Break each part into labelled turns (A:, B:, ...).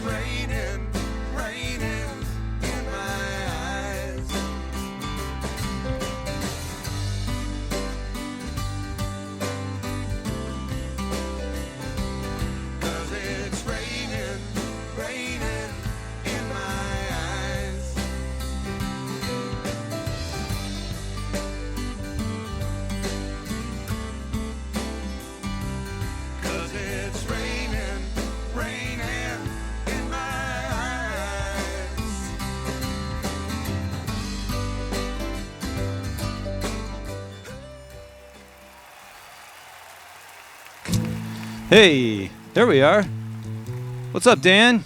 A: raining, raining in my eyes. 'Cause it's raining, raining in my eyes. 'Cause it's raining, raining in my eyes.
B: Hey, there we are. What's up, Dan?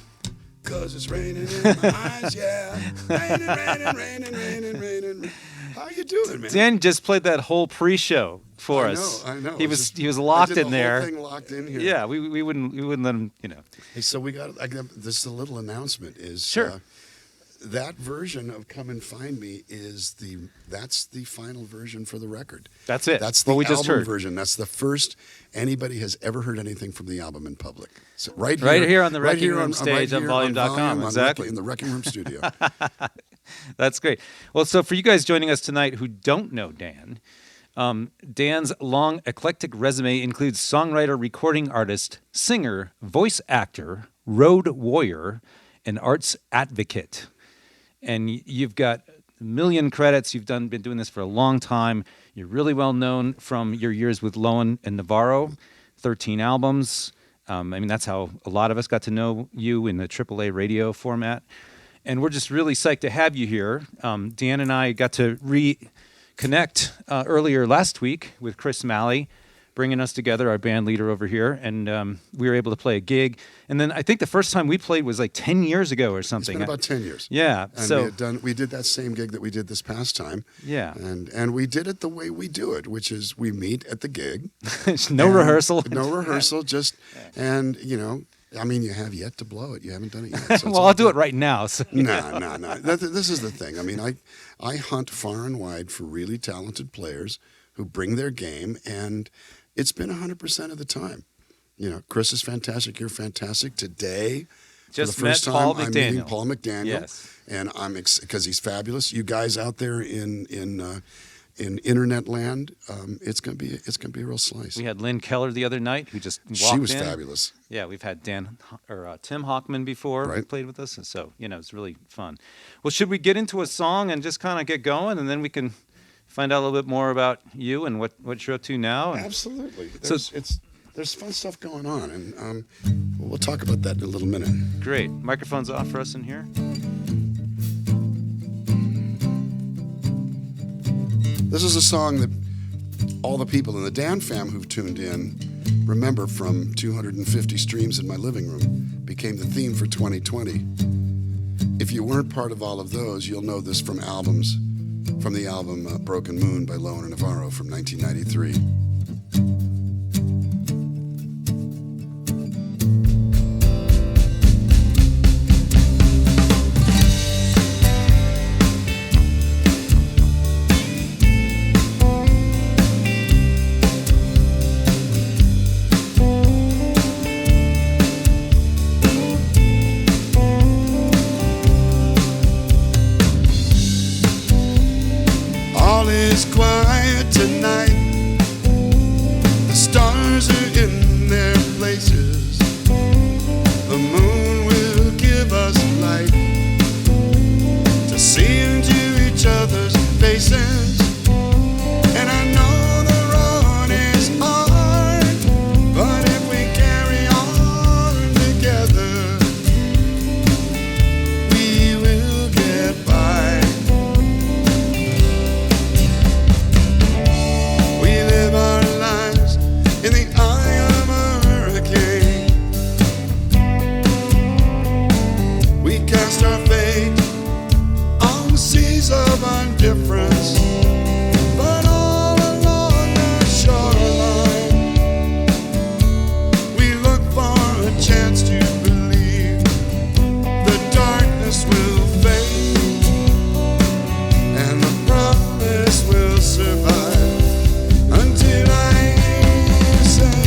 A: 'Cause it's raining in my eyes, yeah. Raining, raining, raining, raining, raining. How you doing, man?
B: Dan just played that whole pre-show for us.
A: I know.
B: He
A: It's
B: was locked
A: I did
B: in
A: the
B: there.
A: Whole thing locked in here.
B: Yeah, we wouldn't let him.
A: Hey, so we got this. A little announcement is
B: Sure.
A: That version of "Come and Find Me" that's the final version for the record.
B: That's it.
A: That's the
B: what we
A: album
B: just heard.
A: version. That's the first anybody has ever heard anything from the album in public. So right
B: here on the
A: right
B: Wrecking
A: here
B: Room stage on
A: here
B: volume.com,
A: Volume,
B: exactly.
A: in the Wrecking Room studio.
B: That's great. Well, so for you guys joining us tonight who don't know Dan, Dan's long eclectic resume includes songwriter, recording artist, singer, voice actor, road warrior, and arts advocate. And you've got a million credits. You've been doing this for a long time. You're really well known from your years with Lowen and Navarro, 13 albums. That's how a lot of us got to know you in the AAA radio format. And we're just really psyched to have you here. Dan and I got to reconnect earlier last week with Chris Malley, bringing us together, our band leader over here, and we were able to play a gig. And then I think the first time we played was like 10 years ago or something.
A: It's been about 10 years.
B: Yeah.
A: And we did that same gig that we did this past time.
B: Yeah.
A: And we did it the way we do it, which is we meet at the gig.
B: No rehearsal.
A: No rehearsal, and you have yet to blow it. You haven't done it yet. So
B: well, I'll do it right now. So,
A: No. This is the thing. I hunt far and wide for really talented players who bring their game, and it's been 100% of the time. Chris is fantastic. You're fantastic. Today,
B: just
A: for the first
B: met
A: time,
B: Paul
A: I'm
B: McDaniel.
A: meeting Paul McDaniel.
B: Yes.
A: And I'm because he's fabulous. You guys out there in internet land, it's gonna be a real slice.
B: We had Lynn Keller the other night, who just walked
A: She was
B: in.
A: fabulous.
B: Yeah, we've had Tim Hockman before, who
A: Right.
B: played with us, and so it's really fun. Well, should we get into a song and just kind of get going, and then we can find out a little bit more about you and what you're up to now? And
A: Absolutely.
B: So-
A: There's fun stuff going on, and we'll talk about that in a little minute.
B: Great. Microphone's off for us in here.
A: This is a song that all the people in the Dan fam who've tuned in remember from 250 streams in my living room. Became the theme for 2020. If you weren't part of all of those, you'll know this from the album Broken Moon by Lowen and Navarro from 1993. All is quiet tonight. The stars are in their places. The moon will give us light to see into each other's faces. And I know the road is hard, but if we carry on together, we will get by. We live our lives in the eye of a hurricane. We cast our fate on the seas of indifference. But all along the shoreline, we look for a chance to believe the darkness will fade and the promise will survive. Until I say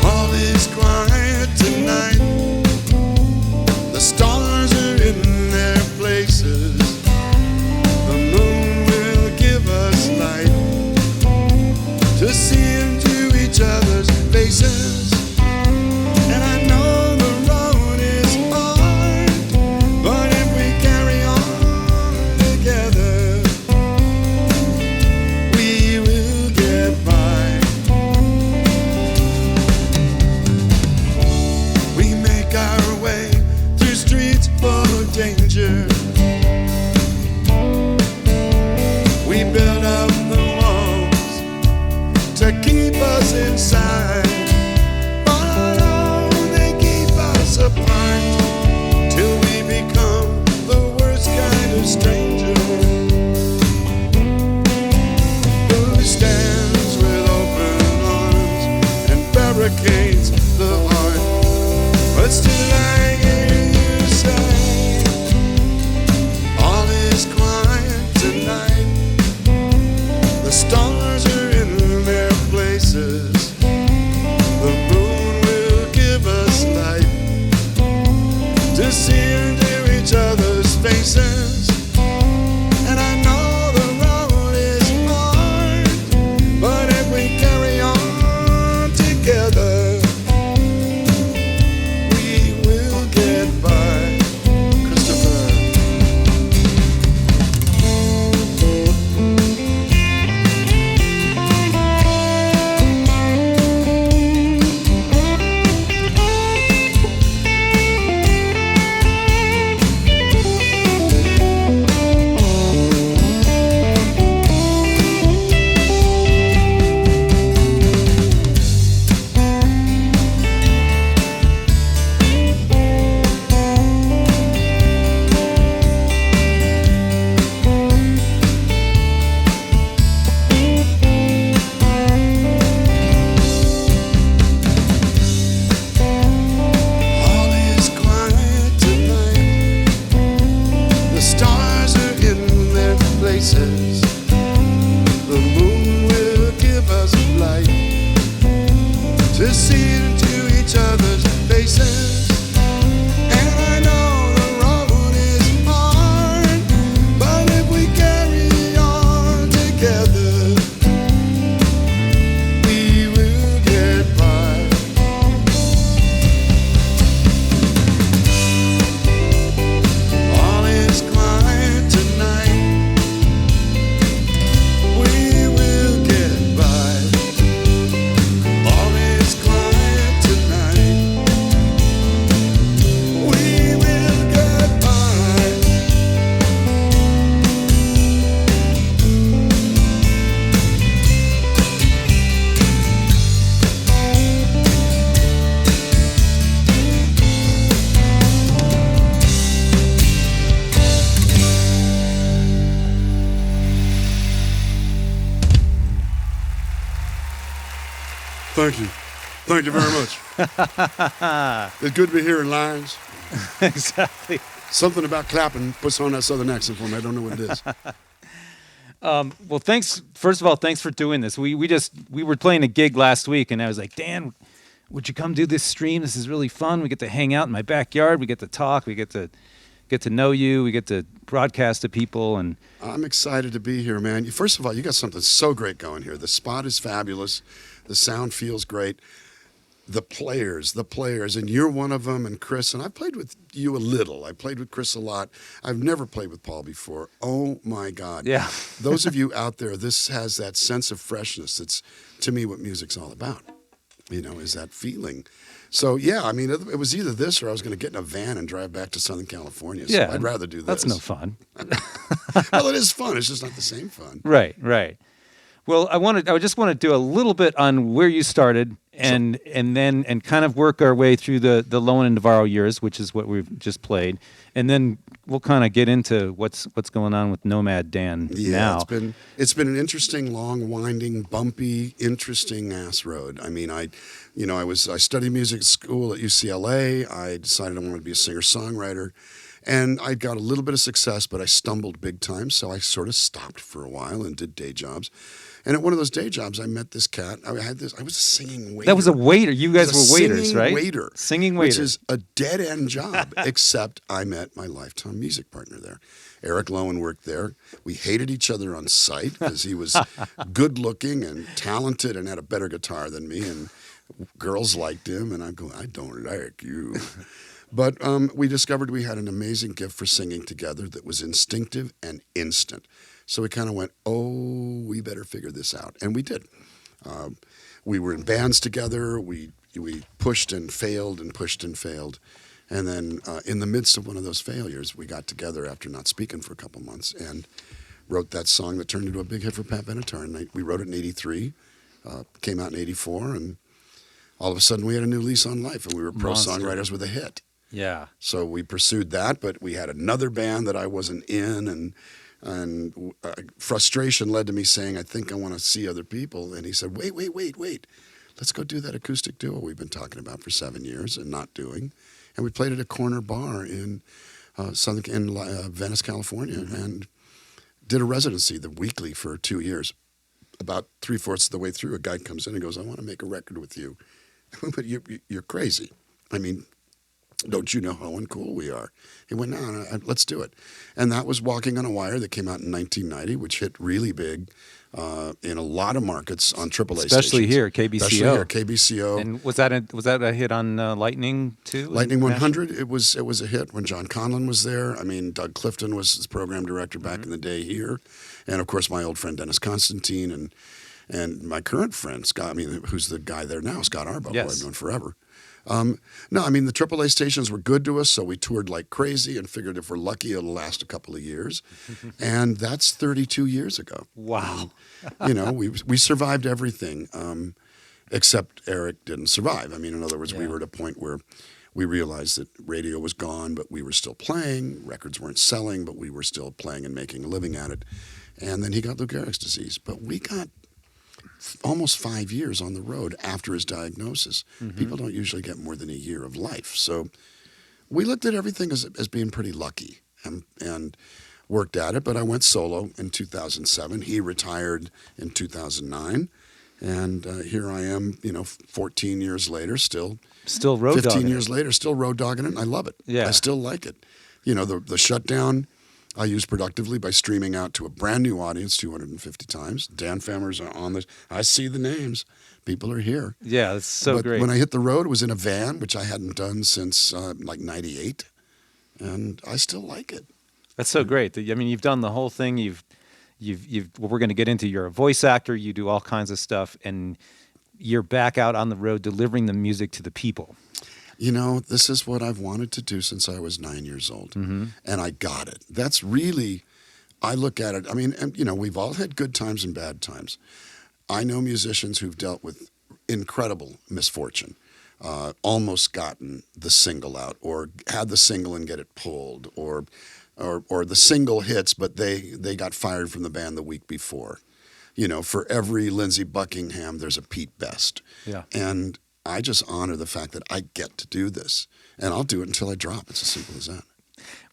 A: all is quiet tonight. danger. We built up the walls to keep us inside, but oh, they keep us apart till we become the worst kind of stranger. Who stands with open arms and barricades the heart, but still I hear you say, all is quiet tonight. The stars are in their places. The moon will give us light to see into each other's faces. And I know the road is hard, but if we carry on together, we will get by. Christopher. All is quiet tonight. The stars are in their places. The moon will give us light to see into each other's faces. And I know the road is hard, but if we carry on together, we will get by. All is quiet tonight. We will get by. All is quiet tonight. We will get by. Thank you. Thank you very much. It's good to be here in Lions.
B: Exactly.
A: Something about clapping puts on that southern accent for me. I don't know what it is.
B: Well, thanks. First of all, thanks for doing this. We were playing a gig last week, and I was like, Dan, would you come do this stream? This is really fun. We get to hang out in my backyard. We get to talk. We get to know you. We get to broadcast to people. And
A: I'm excited to be here, man. First of all, you got something so great going here. The spot is fabulous. The sound feels great. The players, and you're one of them, and Chris, and I played with you a little. I played with Chris a lot. I've never played with Paul before. Oh, my God.
B: yeah,
A: Those of you out there, this has that sense of freshness. That's, to me, what music's all about, is that feeling. So, yeah, I mean, it was either this or I was going to get in a van and drive back to Southern California. So
B: yeah.
A: I'd rather do this.
B: That's no fun.
A: Well, it is fun. It's just not the same fun.
B: Right. Well, I just want to do a little bit on where you started, and then kind of work our way through the Lowen and Navarro years, which is what we've just played, and then we'll kind of get into what's going on with Nomad Dan now.
A: It's been an interesting, long, winding, bumpy, interesting ass road. I mean, I studied music school at UCLA. I decided I wanted to be a singer-songwriter. And I got a little bit of success, but I stumbled big time, so I sort of stopped for a while and did day jobs. And at one of those day jobs, I met this cat. I was a singing waiter.
B: That was a waiter. You guys were waiters, right? Singing waiter.
A: Which is a dead-end job, except I met my lifetime music partner there. Eric Lowen worked there. We hated each other on sight because he was good-looking and talented and had a better guitar than me, and girls liked him, and I'm going, I don't like you. But we discovered we had an amazing gift for singing together that was instinctive and instant. So we kind of went, oh, we better figure this out. And we did. We were in bands together. We pushed and failed and pushed and failed. And then in the midst of one of those failures, we got together after not speaking for a couple months and wrote that song that turned into a big hit for Pat Benatar. And we wrote it in 83, came out in 84, and all of a sudden we had a new lease on life, and we were pro songwriters with a hit.
B: Yeah.
A: So we pursued that, but we had another band that I wasn't in, and frustration led to me saying, I think I want to see other people. And he said, wait. Let's go do that acoustic duo we've been talking about for 7 years and not doing. And we played at a corner bar in Venice, California, and did a residency, the weekly, for 2 years. About 3/4 of the way through, a guy comes in and goes, I want to make a record with you. But you're crazy. I mean, don't you know how uncool we are? He went, no, let's do it. And that was Walking on a Wire that came out in 1990, which hit really big in a lot of markets on AAA
B: Especially
A: stations.
B: here, KBCO.
A: Especially here, KBCO.
B: And was that a hit on Lightning too?
A: Lightning 100, it was a hit when John Conlon was there. I mean, Doug Clifton was his program director back in the day here. And, of course, my old friend Dennis Constantine and my current friend, Scott, who's the guy there now, Scott Arbo, who I've known forever. No, I mean, the AAA stations were good to us, so we toured like crazy and figured if we're lucky, it'll last a couple of years. And that's 32 years ago.
B: Wow.
A: We survived everything, except Eric didn't survive. I mean, in other words, we were at a point where we realized that radio was gone, but we were still playing. Records weren't selling, but we were still playing and making a living at it. And then he got Lou Gehrig's disease. But we got almost 5 years on the road after his diagnosis. People don't usually get more than a year of life. So we looked at everything as being pretty lucky and worked at it. But I went solo in 2007. He retired in 2009. And here I am, 14 years later, still
B: road dogging
A: 15 years later, still road dogging it. And I love it.
B: Yeah.
A: I still like it. The shutdown I use productively by streaming out to a brand new audience 250 times. Dan Fammers are on this. I see the names. People are here.
B: Yeah, it's so great.
A: When I hit the road, it was in a van, which I hadn't done since like 98. And I still like it.
B: That's so great. I mean, you've done the whole thing. We're going to get into, you're a voice actor. You do all kinds of stuff. And you're back out on the road delivering the music to the people.
A: This is what I've wanted to do since I was 9 years old. And I got it. That's really, I look at it, I mean, we've all had good times and bad times. I know musicians who've dealt with incredible misfortune, almost gotten the single out, or had the single and get it pulled, or the single hits, but they got fired from the band the week before. For every Lindsey Buckingham, there's a Pete Best. Yeah. And I just honor the fact that I get to do this, and I'll do it until I drop. It's as simple as that.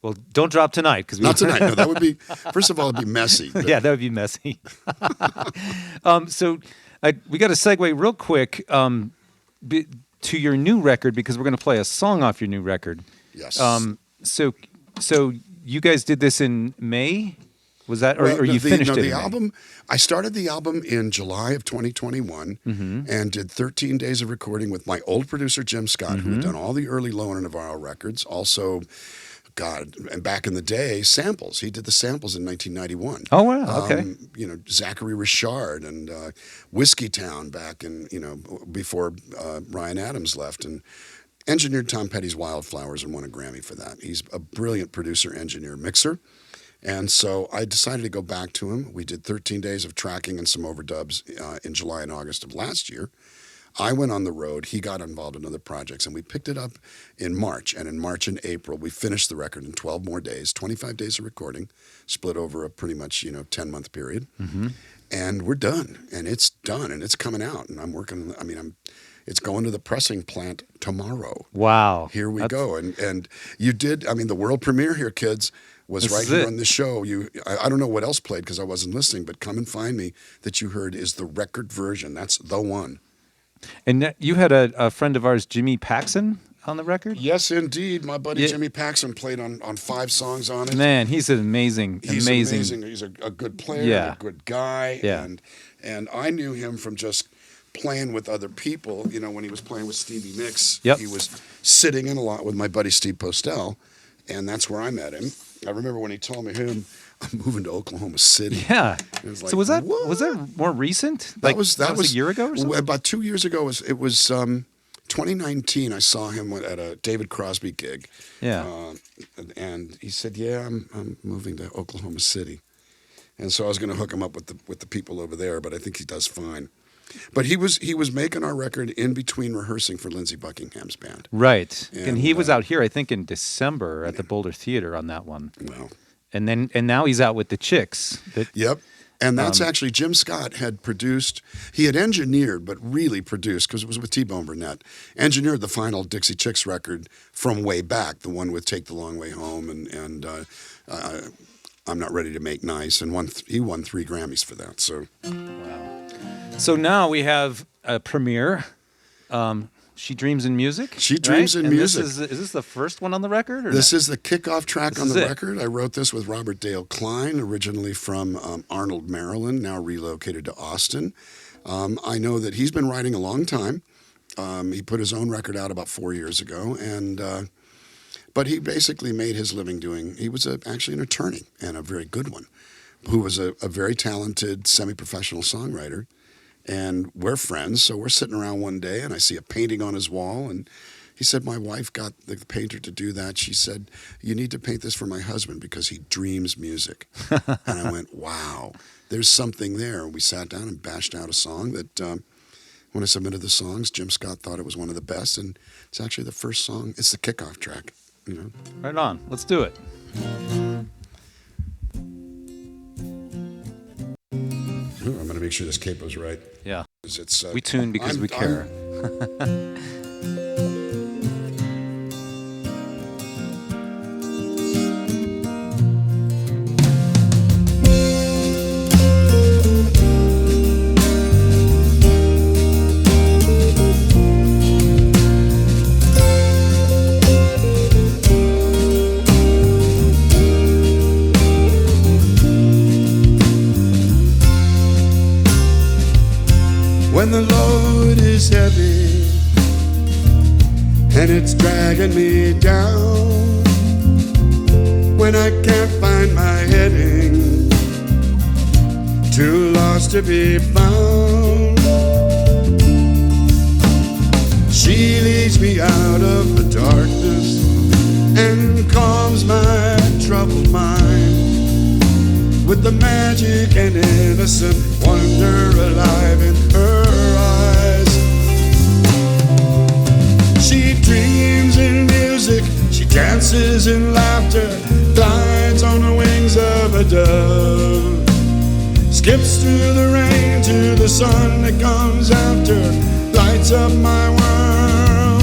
B: Well, don't drop tonight.
A: Not tonight. No, that would be, first of all, it'd be messy.
B: Yeah, that would be messy. So we got to segue real quick to your new record, because we're going to play a song off your new record.
A: Yes.
B: So you guys did this in May? Was that, or you finished it?
A: The album, I started the album in July of 2021 and did 13 days of recording with my old producer, Jim Scott, who had done all the early Low and Navarro records. Also, and back in the day, samples. He did the samples in 1991.
B: Oh, wow. Okay.
A: Zachary Richard and Whiskey Town back in, before Ryan Adams left. And engineered Tom Petty's Wildflowers and won a Grammy for that. He's a brilliant producer, engineer, mixer. And so I decided to go back to him. We did 13 days of tracking and some overdubs in July and August of last year. I went on the road. He got involved in other projects, and we picked it up in March. And in March and April, we finished the record in 12 more days, 25 days of recording, split over a pretty much 10-month period. And we're done, and it's done, and it's coming out. And I'm working. It's going to the pressing plant tomorrow.
B: Wow!
A: Here we go. And you did. The world premiere here, kids, was right here on the show. I don't know what else played because I wasn't listening, but Come and Find Me that you heard is the record version. That's the one.
B: And you had a friend of ours, Jimmy Paxson, on the record?
A: Yes, indeed. My buddy Jimmy Paxson played on 5 songs on it.
B: Man, he's amazing.
A: He's amazing. He's a good player, a good guy.
B: Yeah.
A: And I knew him from just playing with other people. When he was playing with Stevie Nicks, he was sitting in a lot with my buddy Steve Postel, and that's where I met him. I remember when he told me, I'm moving to Oklahoma City.
B: Yeah.
A: Like,
B: so was that more recent?
A: That was
B: a year ago or something?
A: About 2 years ago. It was 2019, I saw him at a David Crosby gig.
B: Yeah.
A: And he said, "Yeah, I'm moving to Oklahoma City," and so I was going to hook him up with the people over there. But I think he does fine. But he was making our record in between rehearsing for Lindsey Buckingham's band.
B: Right. And he was out here, I think, in December at the Boulder Theater on that one.
A: Well,
B: and now he's out with the Chicks.
A: Yep. And that's actually Jim Scott had produced. He had engineered, but really produced, because it was with T-Bone Burnett, engineered the final Dixie Chicks record from way back, the one with Take the Long Way Home and I'm Not Ready to Make Nice, and he won 3 Grammys for that. So,
B: wow. So now we have a premiere. She Dreams in Music.
A: She Dreams in Music.
B: Is this the first one on the record?
A: This is the kickoff track on the record. I wrote this with Robert Dale Klein, originally from Arnold, Maryland, now relocated to Austin. I know that he's been writing a long time. He put his own record out about 4 years ago, but he basically made his living he was actually an attorney, and a very good one, who was a very talented semi-professional songwriter. And we're friends, so we're sitting around one day, and I see a painting on his wall, and he said, "My wife got the painter to do that. She said, you need to paint this for my husband because he dreams music." And I went, wow, there's something there. And we sat down and bashed out a song that, when I submitted the songs, Jim Scott thought it was one of the best, and it's actually the first song. It's the kickoff track, you know.
B: Right on. Let's do it.
A: I'm going to make sure this capo's right.
B: Yeah.
A: It's,
B: we tune because we care.
A: When the load is heavy and it's dragging me down, when I can't find my heading, too lost to be found, she leads me out of the darkness and calms my troubled mind with the magic and innocent wonder alive in her eyes. She dreams in music, she dances in laughter, glides on the wings of a dove, skips through the rain to the sun that comes after, lights up my world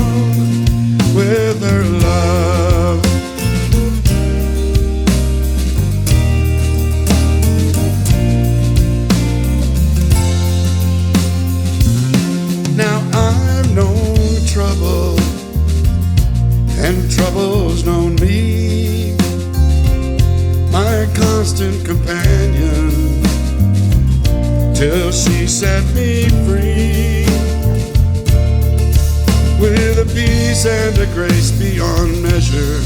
A: with her love. Now I've known trouble, and trouble's known me, my constant companion, till she set me free, with a peace and a grace beyond measure,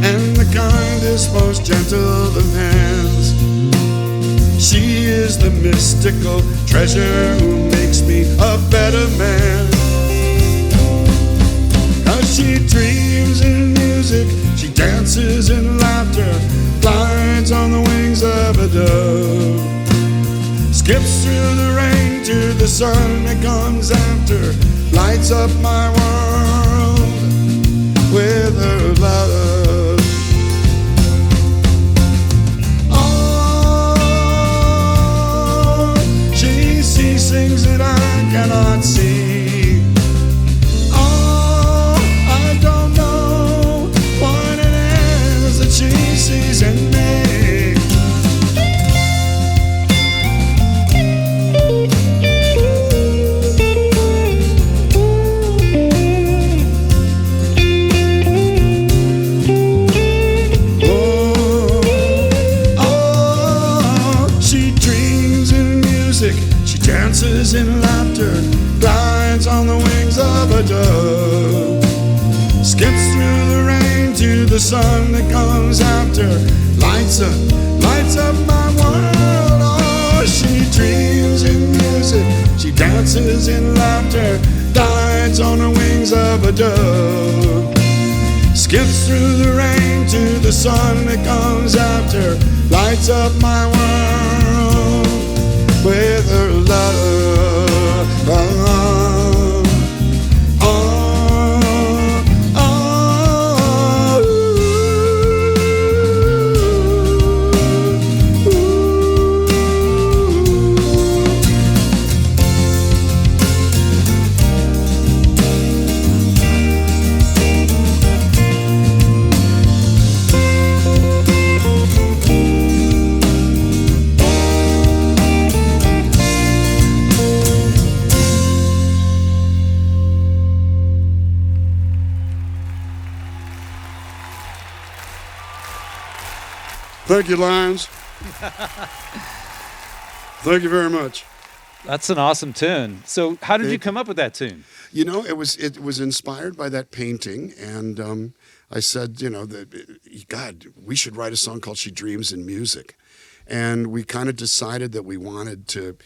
A: and the kindest, most gentle of hands. She is the mystical treasure who makes me a better man. 'Cause she dreams in music, she dances in laughter, glides on the wings of a dove, skips through the rain to the sun that comes after, lights up my world with her love. She sings that I cannot see. Oh, I don't know what it is that she sees in me. Dances in laughter, glides on the wings of a dove, skips through the rain to the sun that comes after, lights up my world. Oh, she dreams in music, she dances in laughter, glides rides on the wings of a dove, skips through the rain to the sun that comes after, lights up my world with her love. Thank you, Lions. Thank you very much.
B: That's an awesome tune. So how did you come up with that tune?
A: You know, it was inspired by that painting, and I said, you know, God, we should write a song called She Dreams in Music. And we kind of decided that we wanted to,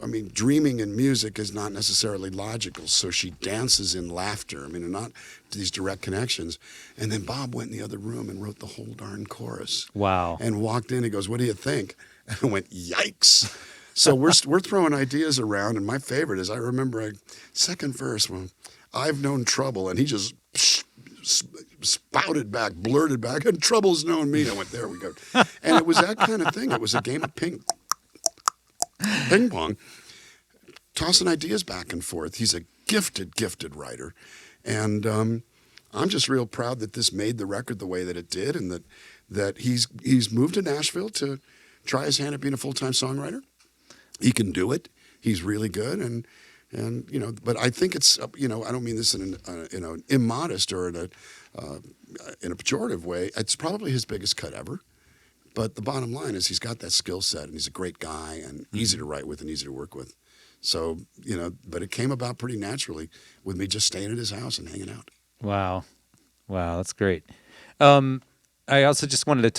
A: I mean, dreaming in music is not necessarily logical, so she dances in laughter. I mean, not these direct connections. And then Bob went in the other room and wrote the whole darn chorus.
B: Wow.
A: And walked in, he goes, "What do you think?" And I went, "Yikes." So we're throwing ideas around, and my favorite is, I remember a second verse, well, "I've known trouble," and he just spouted back, blurted back, "And trouble's known me." I went, there we go. And it was that kind of thing. It was a game of ping pong, tossing ideas back and forth. He's a gifted writer. And I'm just real proud that this made the record the way that it did, and that he's moved to Nashville to try his hand at being a full-time songwriter. He can do it. He's really good. And you know, but I think it's, you know, I don't mean this in an immodest or in a pejorative way. It's probably his biggest cut ever. But the bottom line is he's got that skill set, and he's a great guy and easy to write with and easy to work with. So, you know, but it came about pretty naturally with me just staying at his house and hanging out.
B: Wow, that's great. I also just wanted to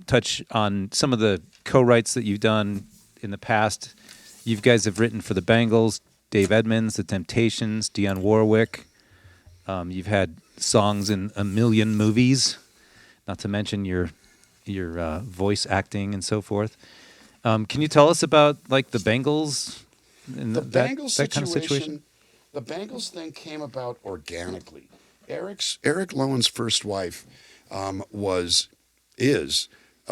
B: touch on some of the co-writes that you've done in the past. You guys have written for the Bangles, Dave Edmunds, The Temptations, Dionne Warwick. You've had songs in a million movies, not to mention your voice acting and so forth. Can you tell us about like the Bangles and that kind of situation?
A: The Bangles thing came about organically. Eric Lowen's first wife is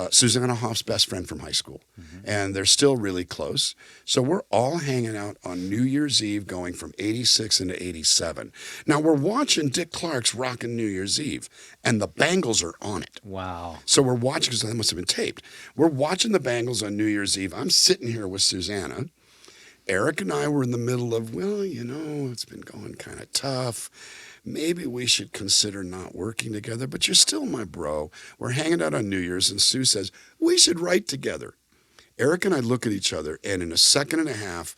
A: Susanna Hoff's best friend from high school, and they're still really close. So we're all hanging out on New Year's Eve, going from '86 into '87. Now we're watching Dick Clark's Rockin' New Year's Eve, and the Bangles are on it.
B: Wow!
A: So we're watching, because that must have been taped. We're watching the Bangles on New Year's Eve. I'm sitting here with Susanna. Eric and I were in the middle of, well, you know, it's been going kind of tough. Maybe we should consider not working together, but you're still my bro. We're hanging out on New Year's, and Sue says, we should write together. Eric and I look at each other, and in a second and a half,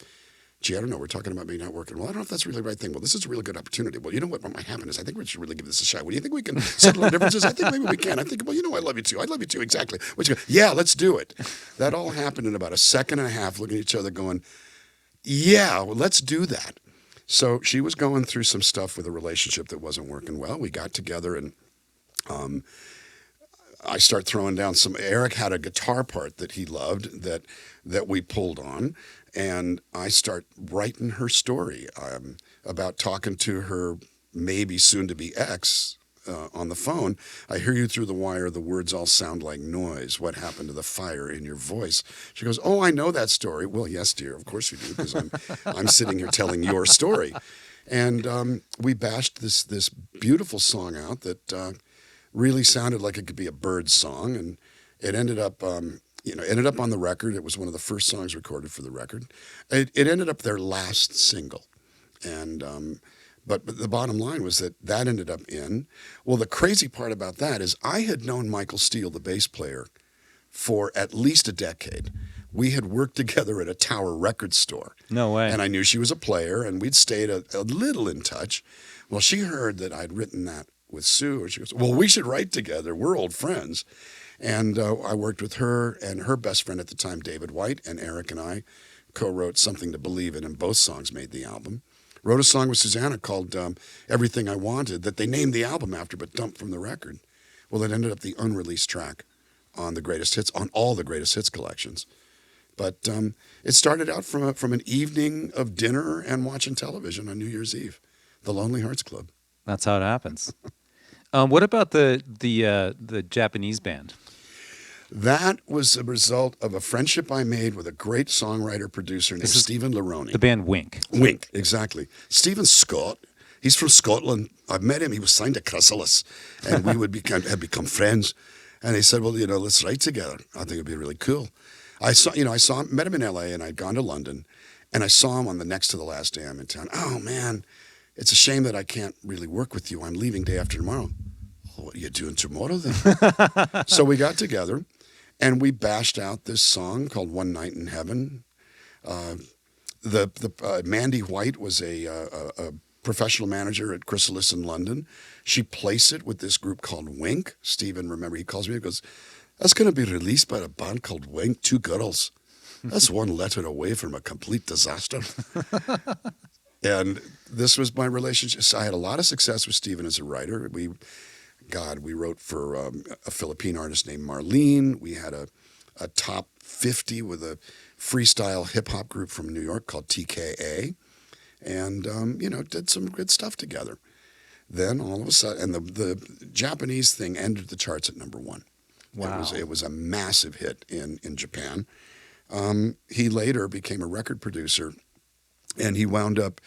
A: gee, I don't know, we're talking about me not working. Well, I don't know if that's really the right thing. Well, this is a really good opportunity. Well, you know what might happen is I think we should really give this a shot. Well, do you think we can settle our differences? I think maybe we can. I think, well, you know, I love you too. I love you too, exactly. Yeah, let's do it. That all happened in about a second and a half, looking at each other going, yeah, well, let's do that. So she was going through some stuff with a relationship that wasn't working well. We got together, and I start throwing down some. Eric had a guitar part that he loved that we pulled on, and I start writing her story about talking to her maybe soon-to-be ex on the phone. I hear you through the wire. The words all sound like noise. What happened to the fire in your voice? She goes, oh, I know that story. Well, yes, dear. Of course you do, because I'm sitting here telling your story. And we bashed this beautiful song out that really sounded like it could be a bird song. And it ended up, ended up on the record. It was one of the first songs recorded for the record. It ended up their last single. And But the bottom line was that ended up in. Well, the crazy part about that is I had known Michael Steele, the bass player, for at least a decade. We had worked together at a Tower record store.
B: No way.
A: And I knew she was a player, and we'd stayed a little in touch. Well, she heard that I'd written that with Sue, and she goes, well, we should write together. We're old friends. And I worked with her and her best friend at the time, David White, and Eric and I co-wrote Something to Believe in, and both songs made the album. Wrote a song with Susanna called Everything I Wanted that they named the album after but dumped from the record. Well, it ended up the unreleased track on the greatest hits, on all the greatest hits collections. But it started out from an evening of dinner and watching television on New Year's Eve, the Lonely Hearts Club.
B: That's how it happens. What about the Japanese band?
A: That was a result of a friendship I made with a great songwriter producer named Stephen Laroni.
B: The band Wink.
A: Wink, exactly. Stephen Scott. He's from Scotland. I've met him. He was signed to Chrysalis, and we had become friends. And he said, "Well, let's write together. I think it'd be really cool." I saw him, met him in L.A., and I'd gone to London, and I saw him on the next to the last day I'm in town. "Oh man, it's a shame that I can't really work with you. I'm leaving day after tomorrow." "Oh, what are you doing tomorrow then?" So we got together. And we bashed out this song called "One Night in Heaven." Mandy White was a professional manager at Chrysalis in London. She placed it with this group called Wink. Stephen, remember, he calls me and goes, "That's going to be released by a band called Wink, two girls. That's one letter away from a complete disaster." And this was my relationship. So I had a lot of success with Stephen as a writer. We wrote for a Philippine artist named Marlene. We had a top 50 with a freestyle hip-hop group from New York called TKA. And, did some good stuff together. Then all of a sudden, and the Japanese thing ended the charts at number one.
B: Wow.
A: It was a massive hit in Japan. He later became a record producer, and he wound up,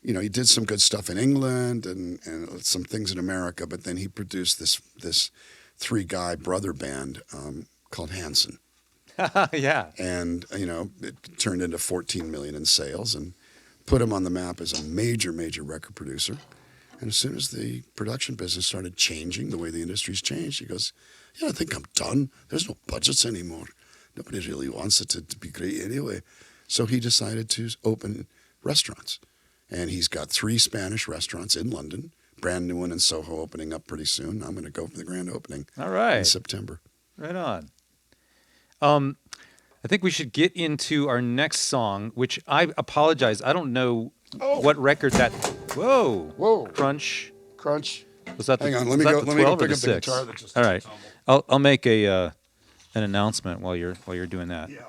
A: he did some good stuff in England and some things in America, but then he produced this three-guy brother band called Hanson.
B: Yeah.
A: And, it turned into 14 million in sales and put him on the map as a major, major record producer. And as soon as the production business started changing the way the industry's changed, he goes, "Yeah, I think I'm done. There's no budgets anymore. Nobody really wants it to be great anyway." So he decided to open restaurants. And he's got 3 Spanish restaurants in London, brand new one in Soho opening up pretty soon. I'm going to go for the grand opening in September.
B: Right on. I think we should get into our next song, which I apologize. I don't know what record that... Whoa. Crunch. Was that
A: Hang on, let me go pick up the guitar that just
B: All right. I'll make an announcement while you're doing that.
A: Yeah,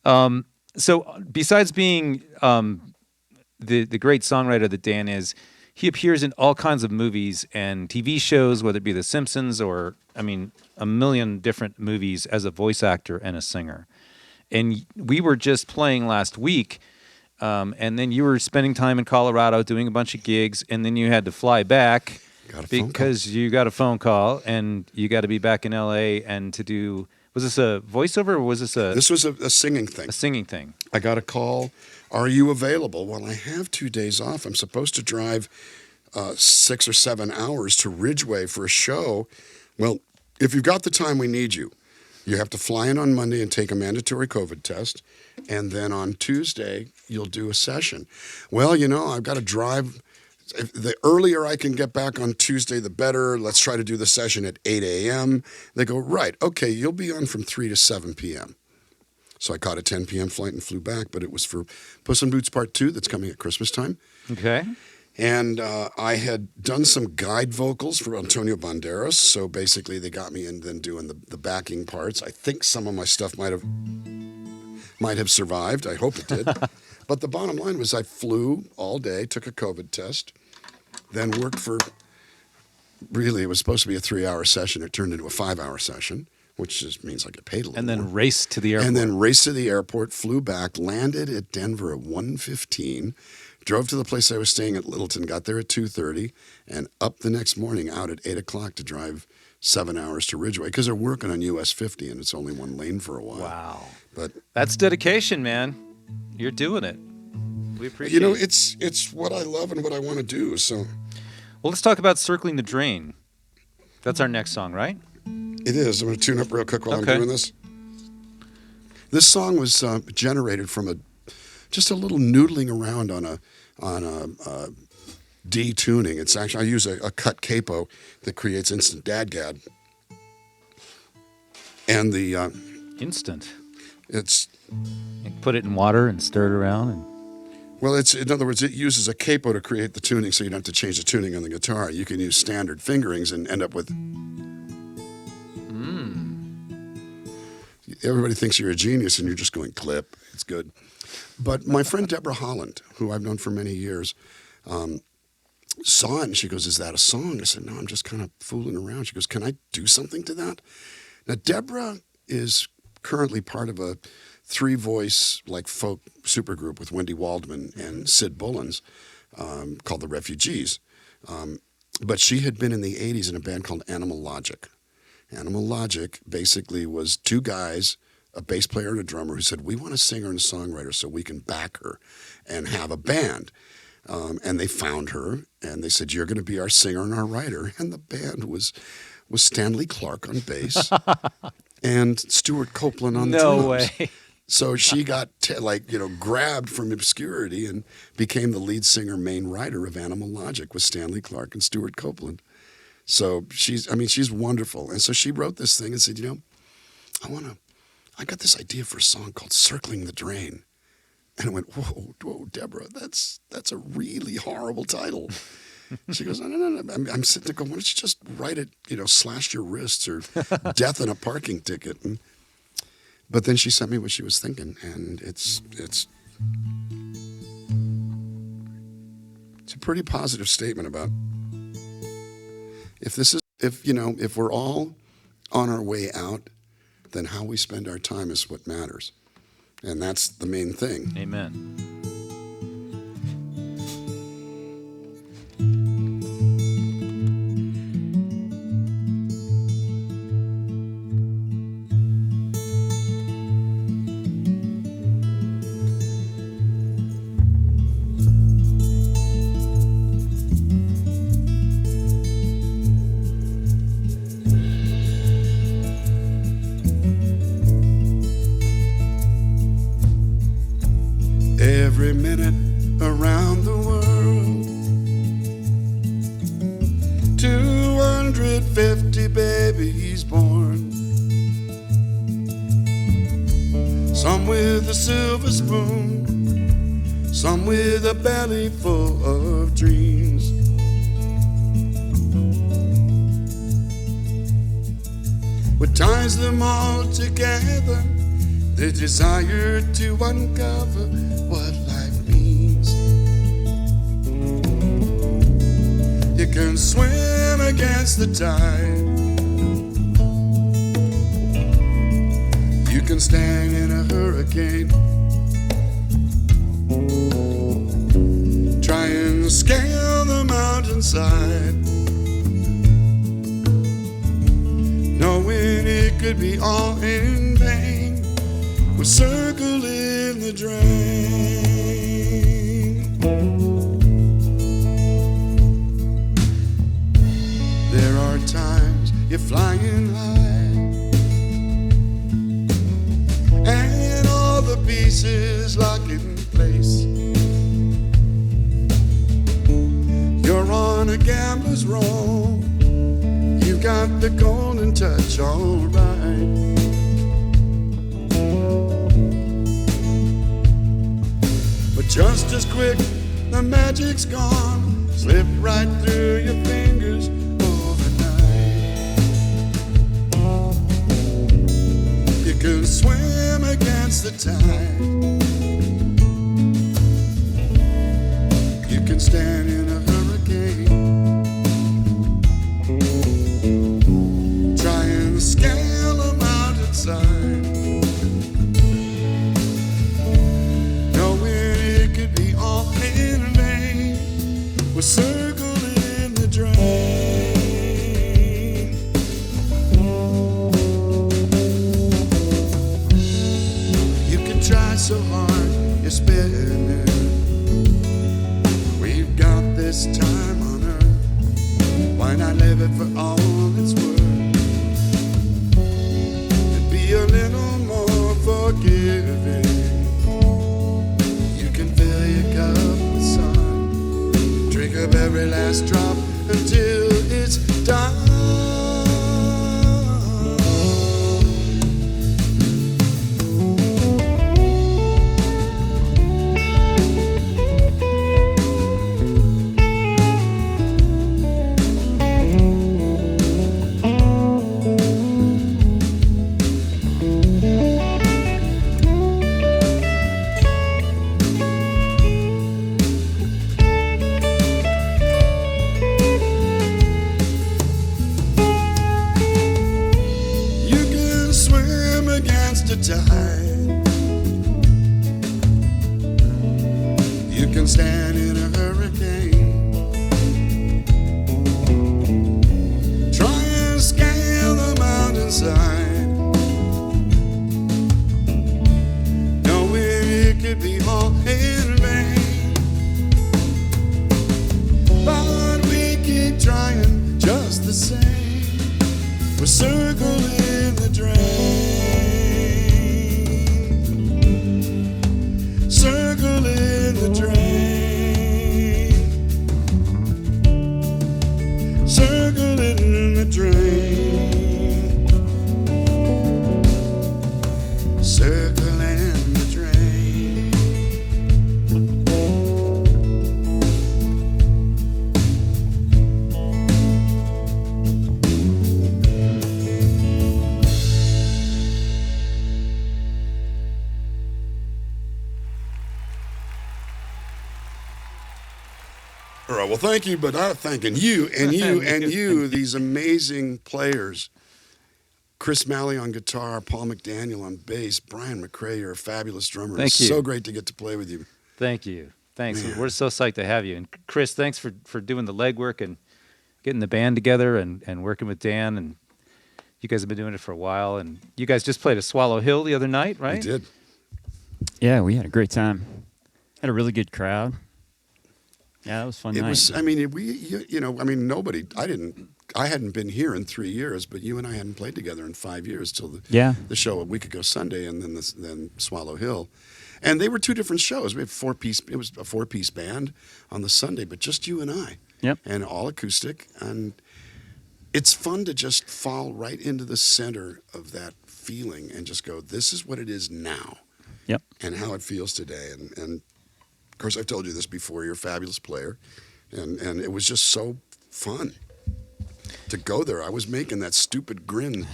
A: exactly.
B: So besides being the great songwriter that Dan is, he appears in all kinds of movies and TV shows, whether it be The Simpsons or, a million different movies as a voice actor and a singer. And we were just playing last week, and then you were spending time in Colorado doing a bunch of gigs, and then you had to fly back because you got a phone call, and you got to be back in L.A. and to do... Was this a voiceover or was this a...
A: This was a singing thing.
B: A singing thing.
A: I got a call. "Are you available?" Well, I have 2 days off. I'm supposed to drive 6 or 7 hours to Ridgeway for a show. Well, if you've got the time, we need you. You have to fly in on Monday and take a mandatory COVID test. And then on Tuesday, you'll do a session. Well, I've got to drive... The earlier I can get back on Tuesday, the better. Let's try to do the session at 8 a.m. They go, "Right, okay, you'll be on from 3 to 7 p.m. So I caught a 10 p.m. flight and flew back, but it was for Puss in Boots Part 2 that's coming at Christmas time.
B: Okay.
A: And I had done some guide vocals for Antonio Banderas, so basically they got me in then doing the backing parts. I think some of my stuff might have survived. I hope it did. But the bottom line was I flew all day, took a COVID test, then worked for, really, it was supposed to be a 3-hour session. It turned into a 5-hour session, which just means I get paid a little
B: And then
A: more.
B: raced to the airport.
A: And then raced to the airport, flew back, landed at Denver at 1:15, drove to the place I was staying at Littleton, got there at 2:30, and up the next morning out at 8 o'clock to drive 7 hours to Ridgeway because they're working on US 50 and it's only one lane for a while.
B: Wow.
A: But
B: that's dedication, man. You're doing it. We appreciate it.
A: It's what I love and what I want to do. So,
B: well, let's talk about Circling the Drain. That's our next song, right?
A: It is. I'm going to tune up real quick while I'm doing this. This song was generated from just a little noodling around on a D tuning. It's actually, I use a cut capo that creates instant dadgad. And the
B: instant.
A: It's
B: you put it in water and stir it around and
A: Well, in other words, it uses a capo to create the tuning, so you don't have to change the tuning on the guitar. You can use standard fingerings and end up with. Everybody thinks you're a genius, and you're just going clip. It's good. But my friend Deborah Holland, who I've known for many years, saw it, and she goes, "Is that a song?" I said, "No, I'm just kind of fooling around." She goes, "Can I do something to that?" Now, Deborah is currently part of a 3-voice like folk supergroup with Wendy Waldman and Sid Bullens called the Refugees. But she had been in the 80s in a band called Animal Logic. Animal Logic basically was 2 guys, a bass player and a drummer, who said, "We want a singer and a songwriter so we can back her and have a band." And they found her, and they said, "You're going to be our singer and our writer." And the band was Stanley Clark on bass and Stuart Copeland on drums.
B: No way.
A: So she got grabbed from obscurity and became the lead singer, main writer of Animal Logic with Stanley Clark and Stuart Copeland. So she's wonderful. And so she wrote this thing and said, I got this idea for a song called "Circling the Drain." And I went, whoa, Deborah, that's a really horrible title. She goes, no. I'm sitting there going, why don't you just write it, slash your wrists or death in a parking ticket. But then she sent me what she was thinking, and it's a pretty positive statement about if we're all on our way out, then how we spend our time is what matters. And that's the main thing.
B: Amen.
A: Every minute around the world, 250 babies born, some with a silver spoon, some with a belly full of dreams. What ties them all together, the desire to uncover what life means. You can swim against the tide, you can stand in a hurricane, try and scale the mountainside, knowing it could be all in vain. We're circling the drain. There are times you're flying high, and all the pieces lock in place. You're on a gambler's roll, you got the golden touch, all right. Just as quick, the magic's gone, slip right through your fingers overnight. You can swim against the tide, you can stand in a hurricane, try and scale a mountainside, we're circling the drain. You can try so hard, you're spinning. We've got this time on earth, why not live it for all it's worth? And be a little more forgiving. You can fill your cup with sun, drink up every last drop until it's done. the same. We're circling the drain. Circling the drain. Circling the drain. Circling the drain. All right, well, thank you, but I'm thanking you and you and you, these amazing players. Chris Malley on guitar, Paul McDaniel on bass, Brian McRae, you're a fabulous drummer.
B: Thank
A: It's
B: you.
A: so great to get to play with you.
B: Thank you. Thanks.
A: Man.
B: We're so psyched to have you. And Chris, thanks for doing the legwork and getting the band together and working with Dan. And you guys have been doing it for a while. And you guys just played at Swallow Hill the other night, right?
A: We did.
C: Yeah, we had a great time. Had a really good crowd. Yeah, that was a fun
A: It
C: night.
A: was, I mean, nobody, I hadn't been here in 3 years, but you and I hadn't played together in 5 years till the show a week ago Sunday and then Swallow Hill. And they were two different shows. We had it was a 4-piece band on the Sunday, but just you and I.
C: Yep.
A: And all acoustic. And it's fun to just fall right into the center of that feeling and just go, this is what it is now.
C: Yep.
A: And how it feels today. And of course, I've told you this before, you're a fabulous player. And it was just so fun to go there. I was making that stupid grin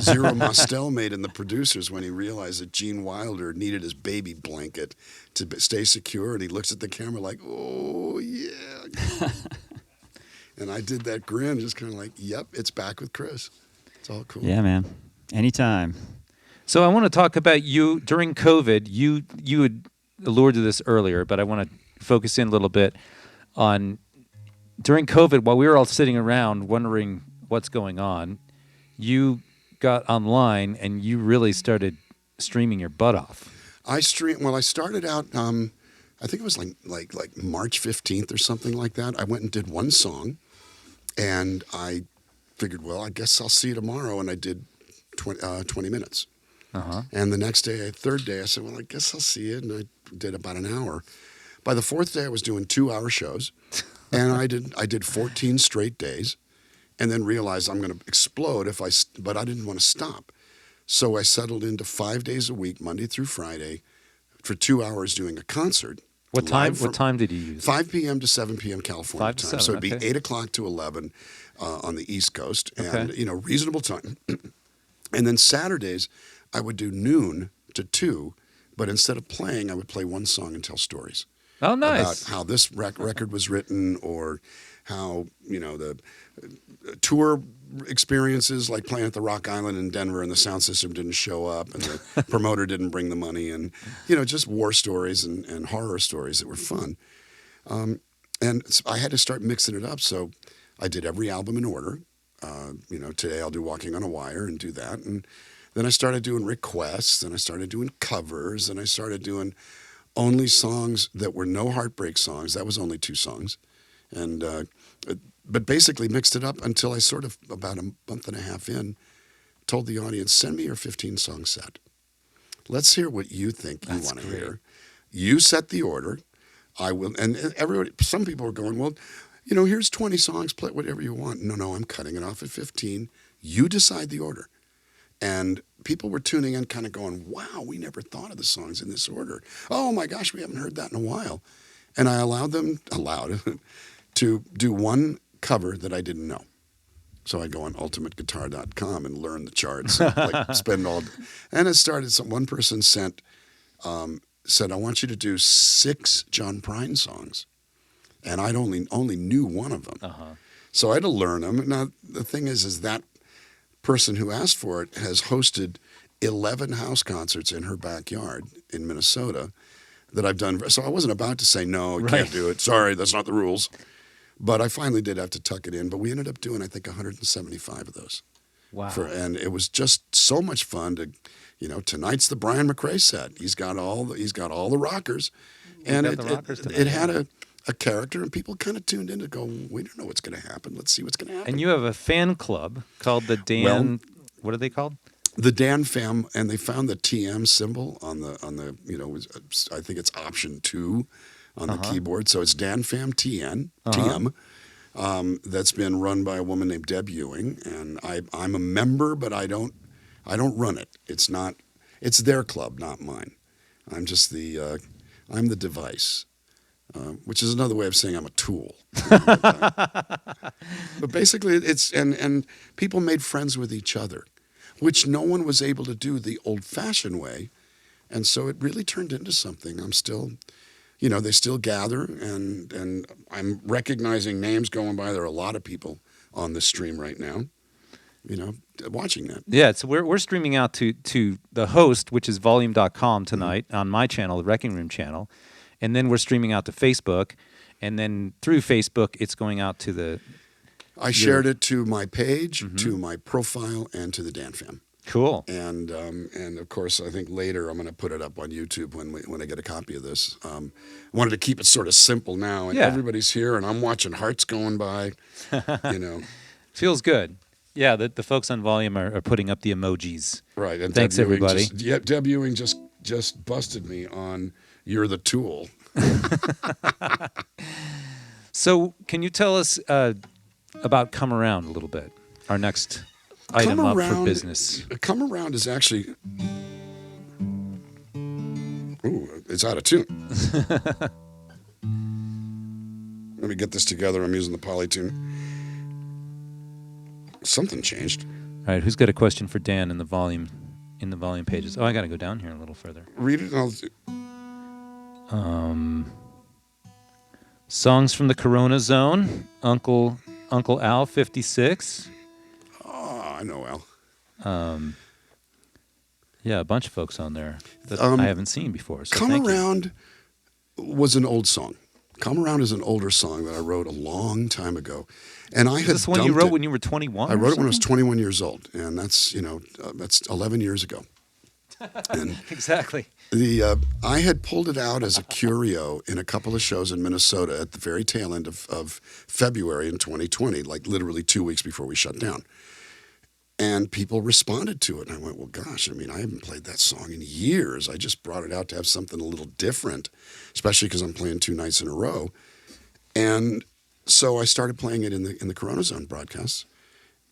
A: Zero Mostel made in the producers when he realized that Gene Wilder needed his baby blanket to stay secure. And he looks at the camera like, oh, yeah. And I did that grin, just kind of like, yep, it's back with Chris. It's all cool.
C: Yeah, man. Anytime.
B: So I want to talk about you during COVID. You had alluded to this earlier, but I want to focus in a little bit on during COVID, while we were all sitting around wondering what's going on, you got online and you really started streaming your butt off.
A: I started out, I think it was like March 15th or something like that. I went and did one song, and I figured, well, I guess I'll see you tomorrow, and I did 20 minutes.
B: Uh-huh.
A: And the next day, third day, I said, well, I guess I'll see you, and I did about an hour. By the fourth day, I was doing 2-hour shows, and I did 14 straight days, and then realized I'm going to explode but I didn't want to stop. So I settled into 5 days a week, Monday through Friday, for 2 hours doing a concert.
B: What time did you use?
A: 5 p.m. to 7 p.m. California
B: 5 to
A: time.
B: 7,
A: So it'd be
B: okay.
A: 8 o'clock to 11 on the East Coast, and
B: Okay.
A: reasonable time. And then Saturdays, I would do noon to 2, but instead of playing, I would play one song and tell stories.
B: Oh, nice.
A: About how this record was written, or how, the tour experiences, like playing at the Rock Island in Denver and the sound system didn't show up and the promoter didn't bring the money, and, just war stories and horror stories that were fun. And so I had to start mixing it up, so I did every album in order. Today I'll do Walking on a Wire and do that. And then I started doing requests, and I started doing covers, and I started doing only songs that were no heartbreak songs. That was only 2 songs. And but basically mixed it up until I sort of, about a month and a half in, told the audience, send me your 15-song set. Let's hear what you think you want to hear. You set the order. I will. And everybody, some people were going, well, here's 20 songs, play whatever you want. No, I'm cutting it off at 15. You decide the order. And people were tuning in kind of going, wow, we never thought of the songs in this order. Oh my gosh, we haven't heard that in a while. And I allowed to do one cover that I didn't know. So I'd go on ultimateguitar.com and learn the charts, and spend all. And it started. One person said, I want you to do 6 John Prine songs, and I'd only knew one of them.
B: Uh-huh.
A: So I had to learn them. Now the thing is that person who asked for it has hosted 11 house concerts in her backyard in Minnesota that I've done. So I wasn't about to say, no, you can't do it. Sorry, that's not the rules. But I finally did have to tuck it in. But we ended up doing, I think, 175 of those.
B: Wow.
A: And it was just so much fun to, tonight's the Brian McRae set. He's got all the rockers. And
B: got the rockers tonight,
A: it had a character, and people kind of tuned in to go, we don't know what's going to happen. Let's see what's going to happen.
B: And you have a fan club called the Dan. What are they called?
A: The Dan Fam, and they found the TM symbol on the I think it's option 2 on the keyboard. So it's Dan Fam TN TM. That's been run by a woman named Deb Ewing, and I'm a member, but I don't run it. It's their club, not mine. I'm just I'm the device. Which is another way of saying I'm a tool. But basically, it's and people made friends with each other, which no one was able to do the old-fashioned way, and so it really turned into something. I'm still, they still gather, and I'm recognizing names going by. There are a lot of people on the stream right now, watching that.
B: Yeah, so we're streaming out to the host, which is volume.com tonight on my channel, the Wreckingroom channel. And then we're streaming out to Facebook, and then through Facebook, it's going out to the...
A: I shared it to my page, to my profile, and to the Dan Fam.
B: Cool.
A: And of course, I think later I'm going to put it up on YouTube when I get a copy of this. Wanted to keep it sort of simple now, and everybody's here, and I'm watching hearts going by,
B: Feels good. Yeah, the folks on Volume are putting up the emojis.
A: Right. And
B: thanks,
A: Deb Ewing
B: everybody.
A: Deb Ewing just busted me on... You're the tool.
B: So, can you tell us about Come Around a little bit? Our next item up for business.
A: Come Around is actually... Ooh, it's out of tune. Let me get this together. I'm using the Polytune. Something changed.
B: All right, who's got a question for Dan in the volume pages? Oh, I got to go down here a little further.
A: Read it.
B: Songs from the Corona Zone. Uncle Al 56.
A: Oh, I know Al.
B: Yeah, a bunch of folks on there that I haven't seen before. So
A: Come Around was an old song. Come Around is an older song that I wrote a long time ago, and I had. Is
B: this one you wrote when you were 21?
A: I wrote it when I was 21 years old, and that's that's 11 years ago. And
B: exactly.
A: I had pulled it out as a curio in a couple of shows in Minnesota at the very tail end of February in 2020, like literally 2 weeks before we shut down. And people responded to it. And I went, well, gosh, I haven't played that song in years. I just brought it out to have something a little different, especially because I'm playing 2 nights in a row. And so I started playing it in the Corona Zone broadcasts,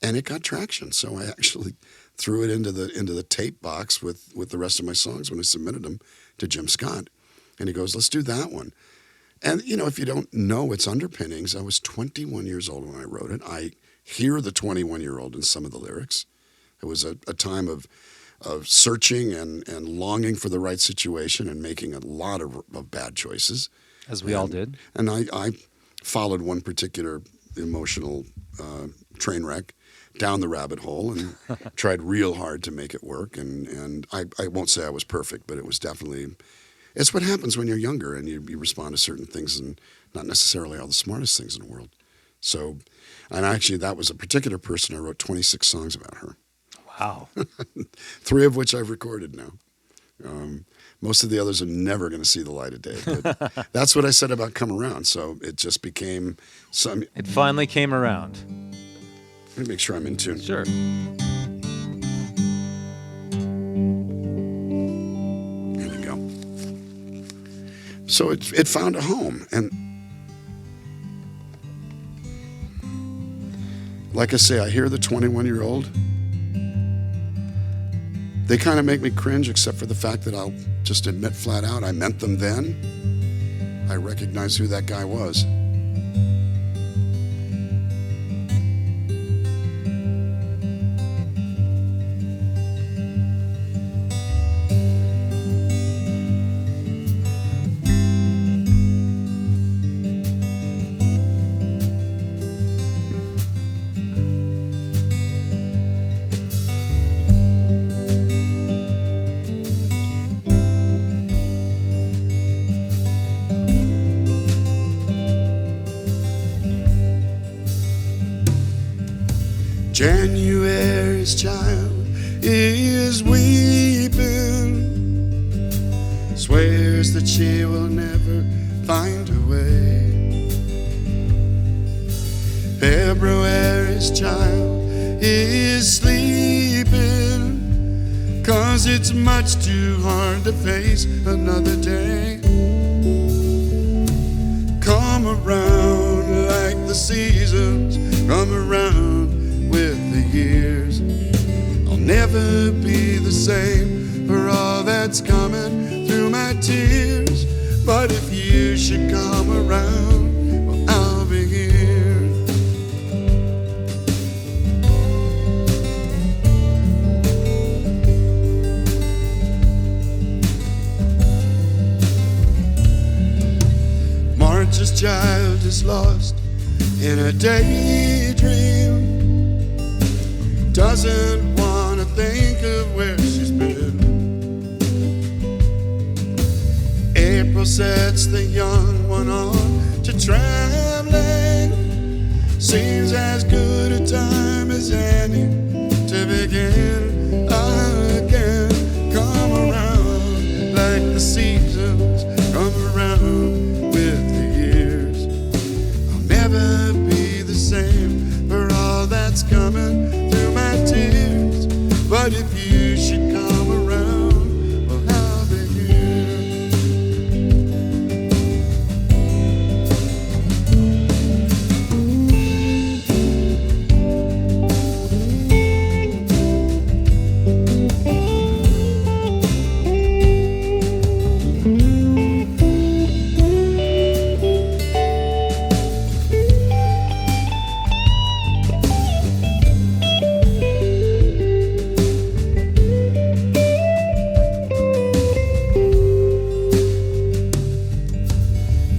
A: and it got traction. So I actually threw it into the tape box with the rest of my songs when I submitted them to Jim Scott. And he goes, let's do that one. And, if you don't know its underpinnings, I was 21 years old when I wrote it. I hear the 21-year-old in some of the lyrics. It was a time of searching and longing for the right situation and making a lot of bad choices.
B: As we all did.
A: And I followed one particular emotional train wreck down the rabbit hole and tried real hard to make it work. And I won't say I was perfect, but it was definitely, it's what happens when you're younger and you respond to certain things and not necessarily all the smartest things in the world. So, and actually that was a particular person. I wrote 26 songs about her.
B: Wow.
A: 3 of which I've recorded now. Most of the others are never going to see the light of day. But that's what I said about Come Around. So it just became some.
B: It finally came around.
A: Let me make sure I'm in tune.
B: Sure.
A: There we go. So it found a home. And like I say, I hear the 21-year-old. They kind of make me cringe, except for the fact that I'll just admit flat out I meant them then. I recognize who that guy was. January's child is weeping, swears that she will never find her way. this child is sleeping, 'cause it's much too hard to face another day. Come around like the seasons come around with the years. I'll never be the same for all that's coming through my tears. But if you should come around, well, I'll be here. March's child is lost in a daydream, doesn't want to think of where she's been. April sets the young one on to traveling, seems as good a time as any to begin again. Come around like the seasons come around with the years. I'll never be the same for all that's coming through my tears. But if you should come around, well, I'll be here.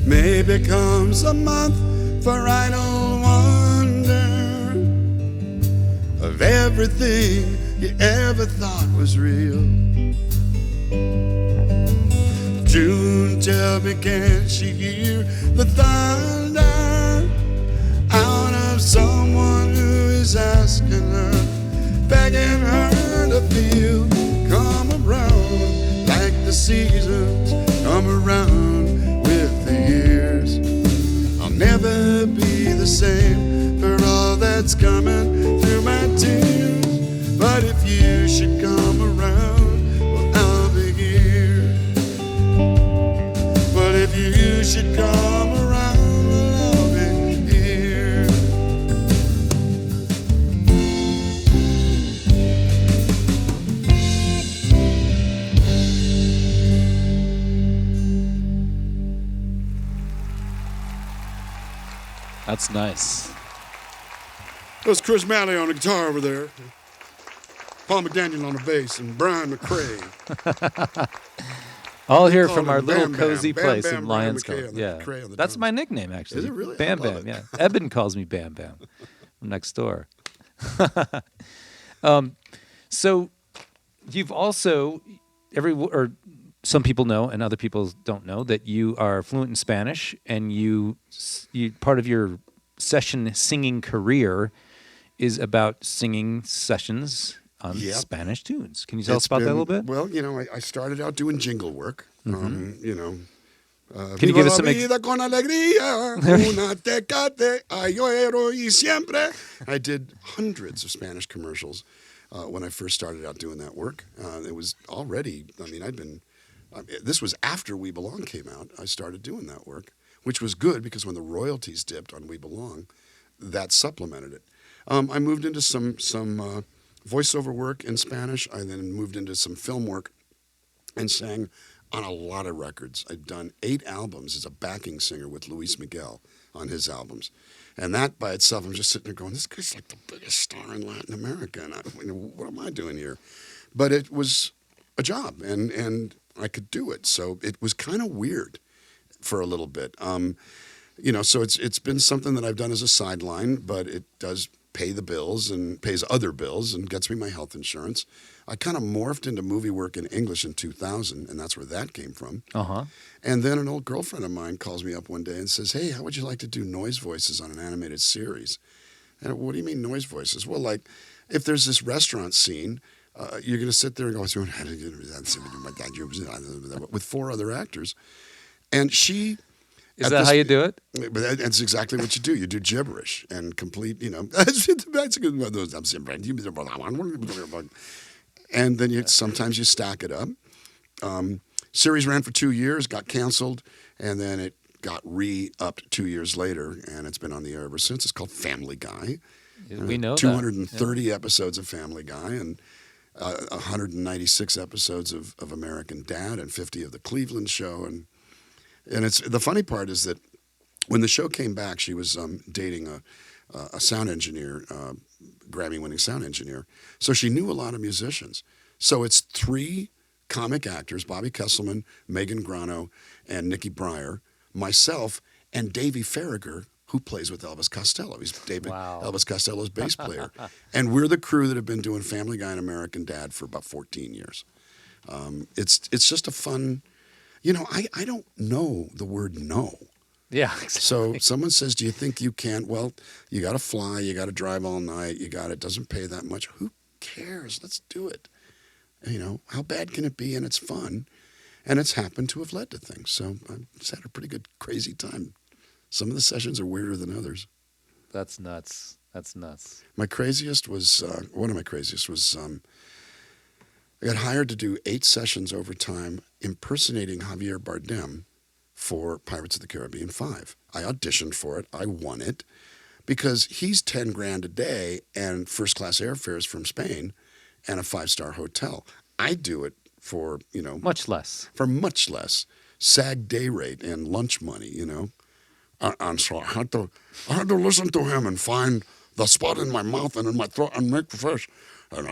A: Maybe comes a month for idle wonder of everything you ever thought was real. June, tell me, can't she hear the thunder out of someone who is asking her, begging her to feel? Come around like the seasons come around with the years. I'll never be the same for all that's coming through my tears. But if you should come around, well, I'll be here. But if you should come around, well, I'll be here.
B: That's nice.
A: That's Chris Malley on the guitar over there. Paul McDaniel on the bass, and Brian McRae.
B: All here
A: call
B: from
A: him
B: our little
A: Bam Bam.
B: cozy
A: Bam
B: place
A: Bam
B: in
A: Brian
B: Lions
A: McKay
B: Cove.
A: on the-
B: Yeah,
A: McRae on the
B: that's
A: drums.
B: my nickname actually.
A: Is it really?
B: Bam
A: I love
B: Bam.
A: it.
B: Yeah, Eben calls me Bam Bam from next door. So you've also or some people know and other people don't know that you are fluent in Spanish, and you part of your session singing career is about singing sessions on
A: Yep.
B: Spanish tunes. Can you tell us
A: It's
B: about that a
A: been-
B: little bit?
A: Well, I started out doing jingle work.
B: Can you
A: Viva
B: give us
A: la
B: some
A: vida con alegría, una tecate, ayoero y siempre. I did hundreds of Spanish commercials when I first started out doing that work. It was already, this was after We Belong came out. I started doing that work, which was good because when the royalties dipped on We Belong, that supplemented it. I moved into some voiceover work in Spanish. I then moved into some film work and sang on a lot of records. I'd done 8 albums as a backing singer with Luis Miguel on his albums. And that by itself, I'm just sitting there going, this guy's like the biggest star in Latin America. And what am I doing here? But it was a job, and I could do it. So it was kind of weird for a little bit. So it's been something that I've done as a sideline, but it does pay the bills and pays other bills and gets me my health insurance. I kind of morphed into movie work in English in 2000, and that's where that came from.
B: Uh-huh.
A: And then an old girlfriend of mine calls me up one day and says, hey, how would you like to do noise voices on an animated series? And what do you mean noise voices? Well, like, if there's this restaurant scene, you're going to sit there and go, with 4 other actors. And she
B: Is that how you do it?
A: But that's exactly what you do. You do gibberish and complete, and then sometimes you stack it up. Series ran for 2 years, got canceled, and then it got re-upped 2 years later, and it's been on the air ever since. It's called Family Guy.
B: We know
A: 230 episodes of Family Guy and 196 episodes of American Dad and 50 of the Cleveland Show. And it's the funny part is that when the show came back, she was dating a sound engineer, Grammy-winning sound engineer. So she knew a lot of musicians. So it's 3 comic actors, Bobby Kesselman, Megan Grano, and Nikki Breyer, myself, and Davey Farragher, who plays with Elvis Costello. He's Elvis Costello's bass player. And we're the crew that have been doing Family Guy and American Dad for about 14 years. It's just a fun, I don't know the word no.
B: Yeah. Exactly.
A: So someone says, do you think you can? Well, you got to fly. You got to drive all night. It doesn't pay that much. Who cares? Let's do it. How bad can it be? And it's fun. And it's happened to have led to things. So I've just had a pretty good, crazy time. Some of the sessions are weirder than others.
B: That's nuts.
A: My craziest was, one of my craziest was, I got hired to do 8 sessions over time impersonating Javier Bardem for Pirates of the Caribbean 5. I auditioned for it. I won it because he's $10,000 a day and first class airfares from Spain and a 5-star hotel. I do it for,
B: much less.
A: For much less. SAG day rate and lunch money, And so I had to listen to him and find the spot in my mouth and in my throat and make the face. And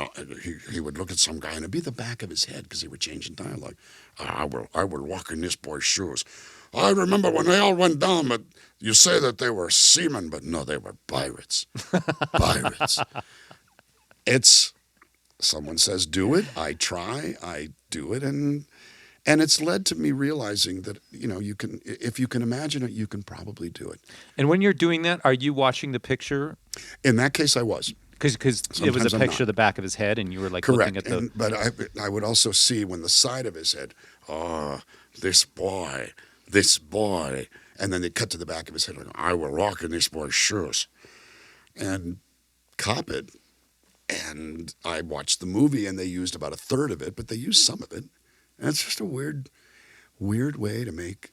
A: he would look at some guy and it'd be the back of his head because they were changing dialogue. I will walk in this boy's shoes. I remember when they all went down, but you say that they were seamen, but no, they were pirates. Pirates. Someone says, do it. I try. I do it. And it's led to me realizing that, you can, if you can imagine it, you can probably do it.
B: And when you're doing that, are you watching the picture?
A: In that case, I was.
B: Because it was a picture of the back of his head, and you were like looking at the.
A: But I would also see when the side of his head, this boy, and then they cut to the back of his head, like, I will rock in this boy's shoes, and cop it. And I watched the movie, and they used about a third of it, but they used some of it, and it's just a weird way to make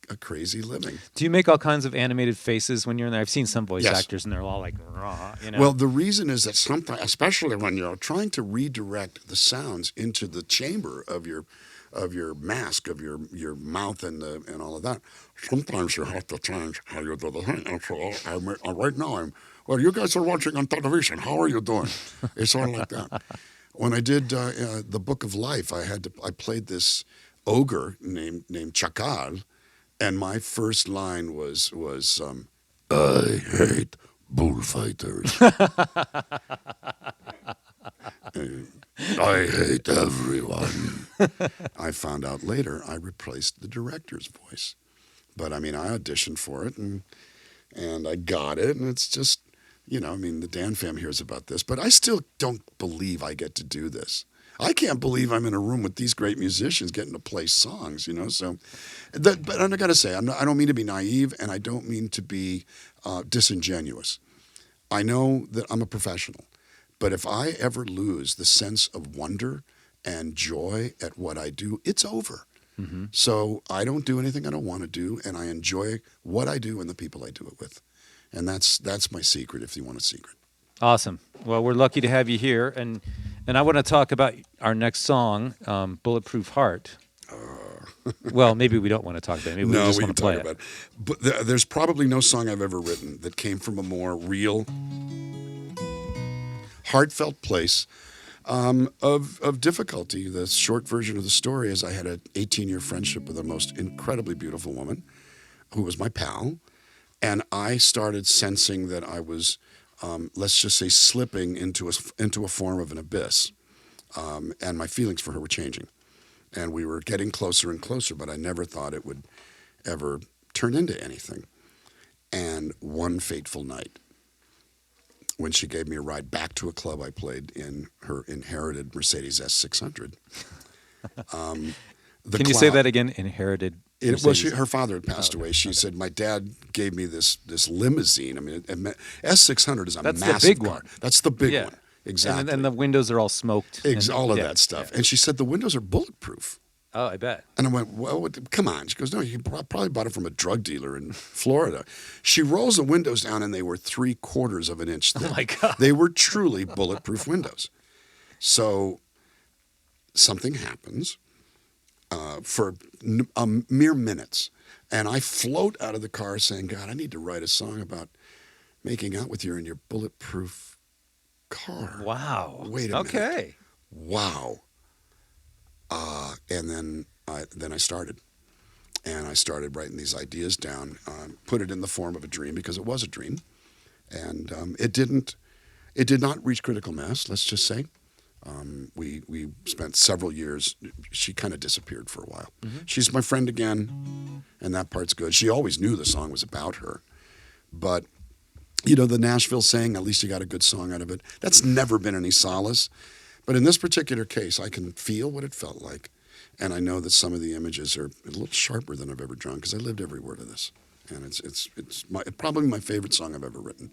A: a crazy living.
B: Do you make all kinds of animated faces when you're in there? I've seen some voice actors, and they're all like, raw,
A: Well, the reason is that sometimes, especially when you're trying to redirect the sounds into the chamber of your mask, of your mouth and all of that, sometimes you have to change how you do the thing. And so right now well, you guys are watching on television. How are you doing? It's all like that. When I did the Book of Life, I played this ogre named Chacal. And my first line was I hate bullfighters. I hate everyone. I found out later I replaced the director's voice. But, I auditioned for it, and I got it, and it's just, the Dan fam hears about this. But I still don't believe I get to do this. I can't believe I'm in a room with these great musicians getting to play songs, So, but I got to say, I don't mean to be naive, and I don't mean to be disingenuous. I know that I'm a professional, but if I ever lose the sense of wonder and joy at what I do, it's over. Mm-hmm. So I don't do anything I don't want to do, and I enjoy what I do and the people I do it with, and that's my secret. If you want a secret.
B: Awesome. Well, we're lucky to have you here, and I want to talk about our next song, Bulletproof Heart. Well, maybe we don't want to talk about it. Maybe we just want to play it.
A: But there's probably no song I've ever written that came from a more real, heartfelt place of difficulty. The short version of the story is I had an 18-year friendship with a most incredibly beautiful woman who was my pal, and I started sensing that I was let's just say slipping into a form of an abyss, and my feelings for her were changing, and we were getting closer and closer, but I never thought it would ever turn into anything. And one fateful night, when she gave me a ride back to a club I played in her inherited Mercedes S600.
B: Can you say that again? Inherited
A: Her father had passed away. She said, my dad gave me this limousine. I mean, S600 is a massive
B: the big
A: car.
B: one.
A: That's the big one. Exactly.
B: And the windows are all smoked.
A: All of that stuff. Yeah. And she said, the windows are bulletproof.
B: Oh, I bet.
A: And I went, well, come on. She goes, no, you probably bought it from a drug dealer in Florida. She rolls the windows down, and they were 3/4 of an inch thick.
B: Oh, my God.
A: They were truly bulletproof windows. So something happens for mere minutes, and I float out of the car saying, God, I need to write a song about making out with you in your bulletproof car.
B: Wow.
A: Wait a minute.
B: Okay.
A: Wow. And then I started. And I started writing these ideas down, put it in the form of a dream, because it was a dream. And it did not reach critical mass, let's just say. We spent several years. She kind of disappeared for a while. Mm-hmm. She's my friend again, and that part's good. She always knew the song was about her. But, the Nashville saying, at least you got a good song out of it, that's never been any solace. But in this particular case, I can feel what it felt like. And I know that some of the images are a little sharper than I've ever drawn, because I lived every word of this. And it's probably my favorite song I've ever written.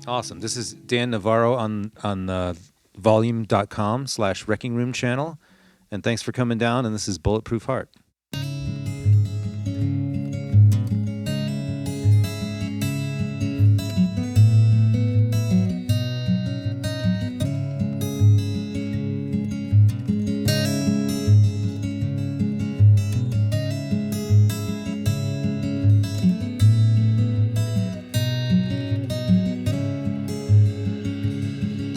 B: Awesome. This is Dan Navarro on volume.com/Wreckingroom channel. And thanks for coming down. And this is Bulletproof Heart.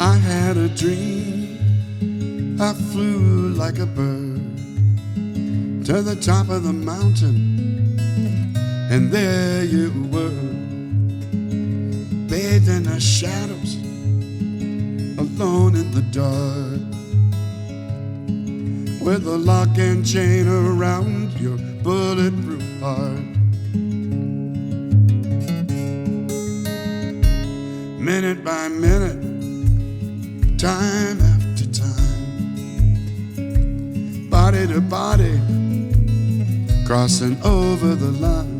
A: I had a dream, I flew like a bird to the top of the mountain, and there you were, bathed in the shadows, alone in the dark, with a lock and chain around your bulletproof heart. Minute by minute, time after time, body to body, crossing over the line,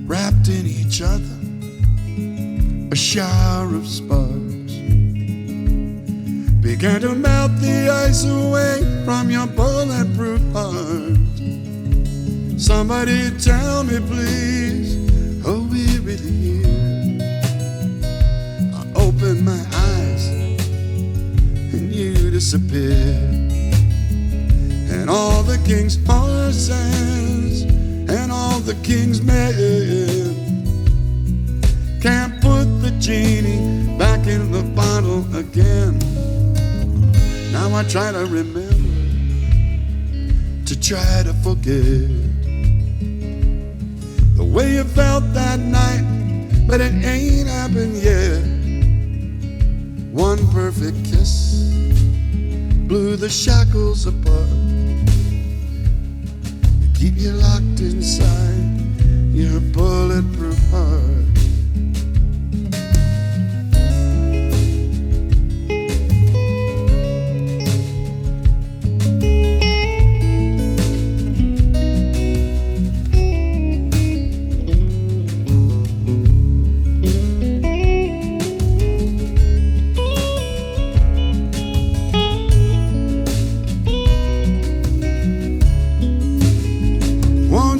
A: wrapped in each other, a shower of sparks began to melt the ice away from your bulletproof heart. Somebody tell me please, are we really here? I open my eyes and you disappear, and all the king's horses and all the king's men can't put the genie back in the bottle again. Now I try to remember, to try to forget the way you felt that night, but it ain't happened yet. One perfect kiss blew the shackles apart, to keep you locked inside your bulletproof heart.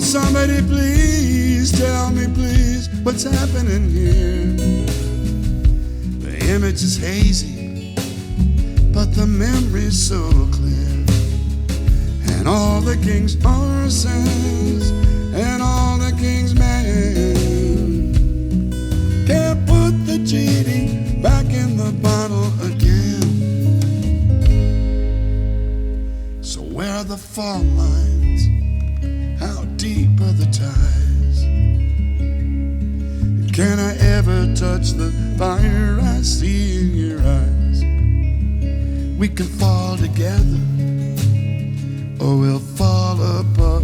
A: Somebody please tell me please what's happening here. The image is hazy, but the memory's so clear, and all the king's horses and all the king's men can't put the genie back in the bottle again. So where are the fault lines? How deep are the ties? Can I ever touch the fire I see in your eyes? We can fall together, or we'll fall apart,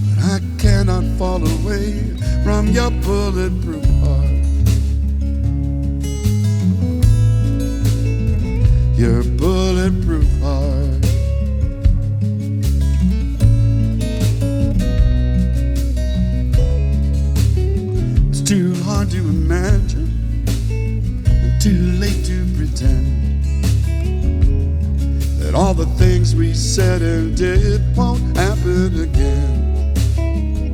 A: but I cannot fall away from your bulletproof heart. Your bulletproof heart. hard to imagine and too late to pretend that all the things we said and did won't happen again.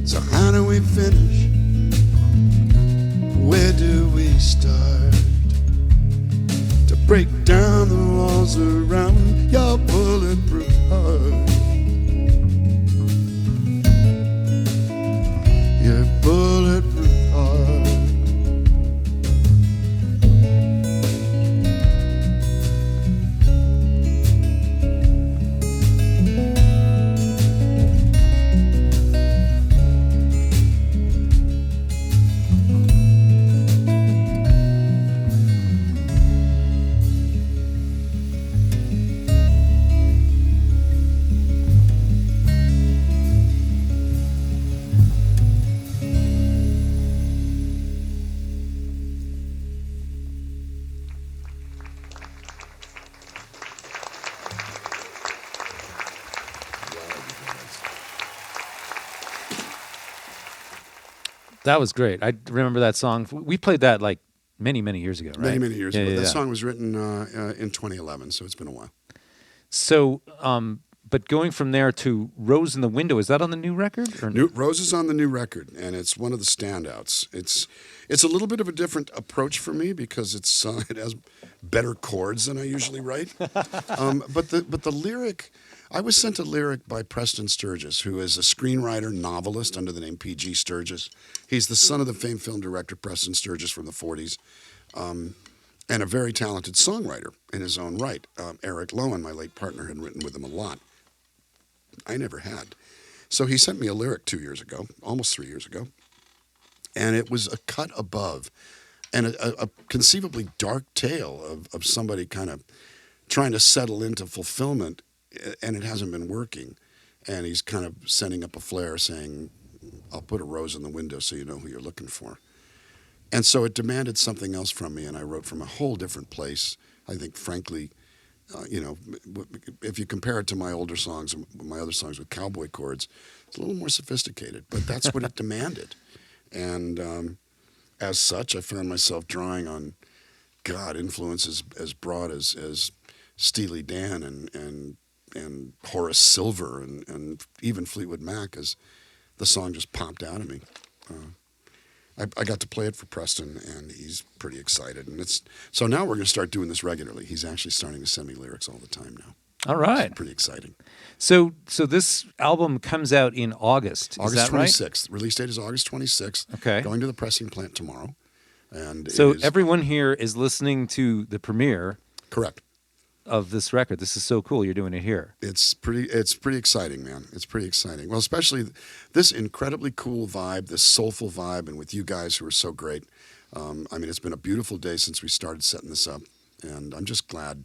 A: So how do we finish? Where do we start to break down the walls around your bulletproof heart? Your bulletproof heart.
B: That was great. I remember that song. We played that like many, many years ago, right?
A: Many years ago. That song was written in 2011, so it's been a while.
B: So, but going from there to Rose in the Window, is that on the new record? Or
A: Rose is on the new record, and it's one of the standouts. It's a little bit of a different approach for me because it has better chords than I usually write. But the lyric, I was sent a lyric by Preston Sturges, who is a screenwriter, novelist under the name P.G. Sturges. He's the son of the famed film director Preston Sturges from the 40s, and a very talented songwriter in his own right. Eric Lowen, my late partner, had written with him a lot. I never had. So he sent me a lyric 2 years ago, almost 3 years ago, and it was a cut above and a conceivably dark tale of somebody kind of trying to settle into fulfillment, and it hasn't been working. And he's kind of sending up a flare saying, I'll put a rose in the window so you know who you're looking for. And so it demanded something else from me, and I wrote from a whole different place. I think, frankly, if you compare it to my older songs, my other songs with cowboy chords, it's a little more sophisticated, but that's what it demanded. And as such, I found myself drawing on, influences as broad as Steely Dan and Horace Silver and even Fleetwood Mac, as the song just popped out of me. I got to play it for Preston, and he's pretty excited. And so now we're going to start doing this regularly. He's actually starting to send me lyrics all the time now.
B: All right.
A: It's pretty exciting.
B: So this album comes out in August.
A: August
B: is that
A: 26th.
B: Right?
A: Release date is August 26th.
B: Okay.
A: Going to the pressing plant tomorrow. And
B: so everyone here is listening to the premiere.
A: Correct.
B: Of this record. This is so cool. You're doing it here.
A: It's pretty exciting, man. It's pretty exciting. Well, especially this incredibly cool vibe, this soulful vibe, and with you guys who are so great. It's been a beautiful day since we started setting this up, and I'm just glad.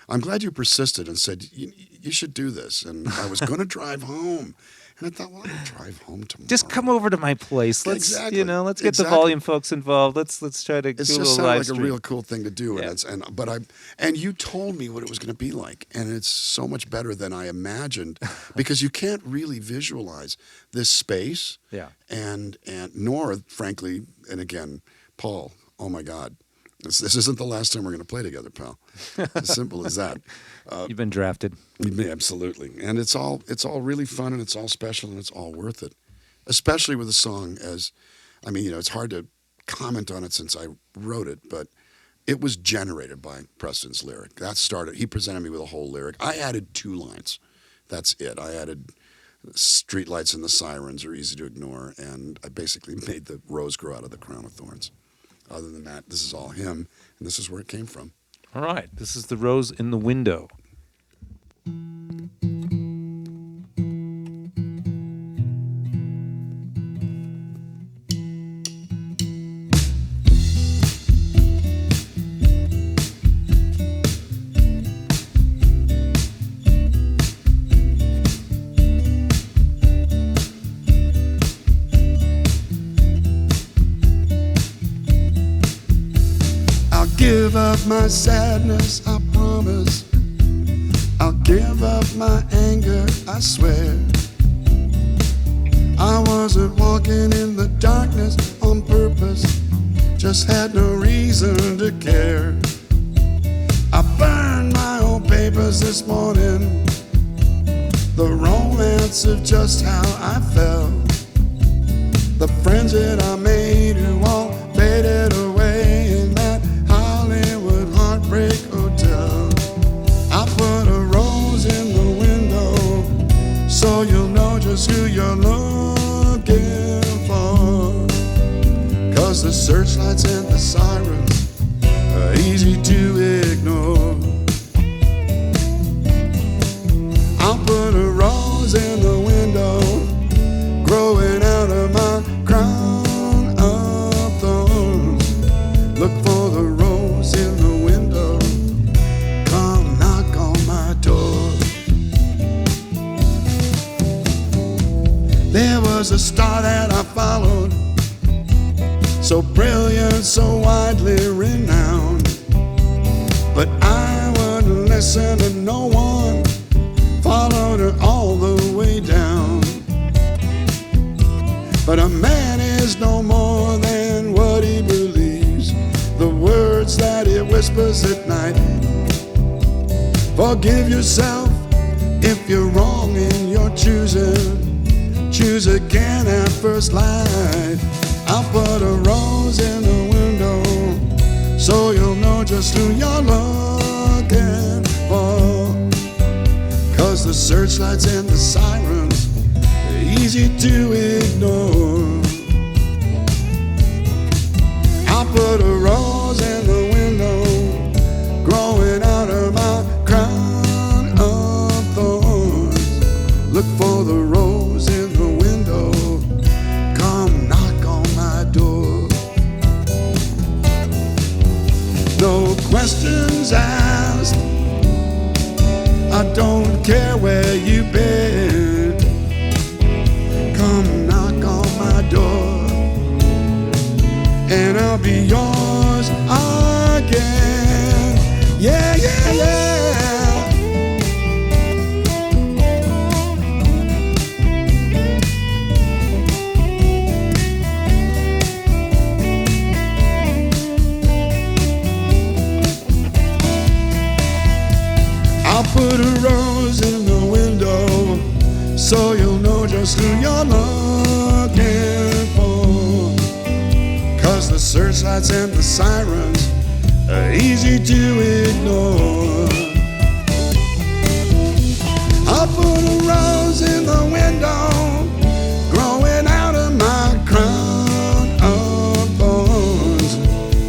A: I'm glad you persisted and said, you should do this. And I was going to drive home. And I thought, well, I'll drive home tomorrow.
B: Just come over to my place. Let's,
A: exactly.
B: Let's get the volume folks involved. Let's try to do a little live stream.
A: It just sounded like a real cool thing to do. Yeah. And you told me what it was going to be like. And it's so much better than I imagined because you can't really visualize this space.
B: Yeah.
A: And nor, frankly, and again, Paul, oh my God. This isn't the last time we're going to play together, pal. As simple as that.
B: You've been drafted.
A: Absolutely. And it's all really fun, and it's all special, and it's all worth it. Especially with a song it's hard to comment on it since I wrote it, but it was generated by Preston's lyric. That started, he presented me with a whole lyric. I added 2 lines. That's it. I added streetlights and the sirens are easy to ignore, and I basically made the rose grow out of the crown of thorns. Other than that, this is all him, and this is where it came from.
B: All right. This is The Rose in the Window.
A: Give up my sadness, I promise. I'll give up my anger, I swear. I wasn't walking in the darkness on purpose. just had no reason to care. I burned my old papers this morning, the romance of just how I felt. The friends that I made who all faded away in that Hollywood heartbreak hotel. I put a rose in the window so you'll know just who you're looking for. 'Cause the searchlights and the sirens are easy to ignore. I'll put a rose in the window, growing out of my crown of thorns. Look for the rose in the window, come knock on my door. There was a star that I followed, so brilliant, so widely renowned, but I wouldn't listen to no one, followed her all the way down. But a man is no more than what he believes, the words that he whispers at night. Forgive yourself if you're wrong in your choosing, choose again at first light. I'll put a rose in the window so you'll know just who you're looking for. 'Cause the searchlights and the sirens are easy to ignore. I'll put a rose in the window, growing out of my crown of thorns. Look for the rose in the window, come knock on my door. No questions asked, I don't care where you've been. Come knock on my door, and I'll be yours again. Yeah, yeah, yeah. I'll put a rose in the window so you'll know just who you're looking for. 'Cause the searchlights and the sirens are easy to ignore. I'll put a rose in the window, growing out of my crown of thorns.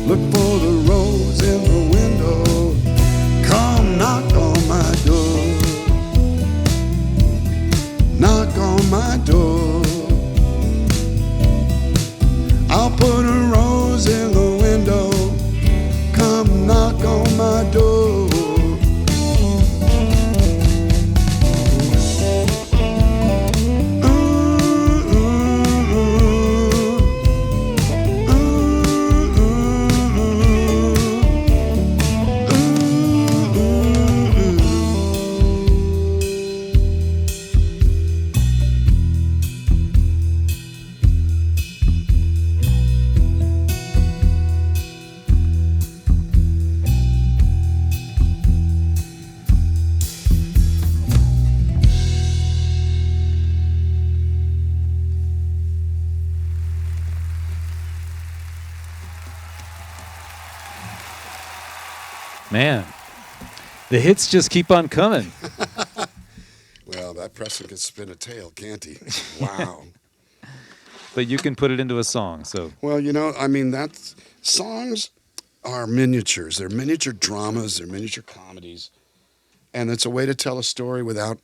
A: Look for the rose in the window, come knock on my door. Knock on my door. I'll put a rose in the window, come knock on my door.
B: Man, the hits just keep on coming.
A: Well, that Preston can spin a tale, can't he? Wow.
B: But you can put it into a song, so.
A: Well, you know, I mean, songs are miniatures. They're miniature dramas. They're miniature comedies. And it's a way to tell a story without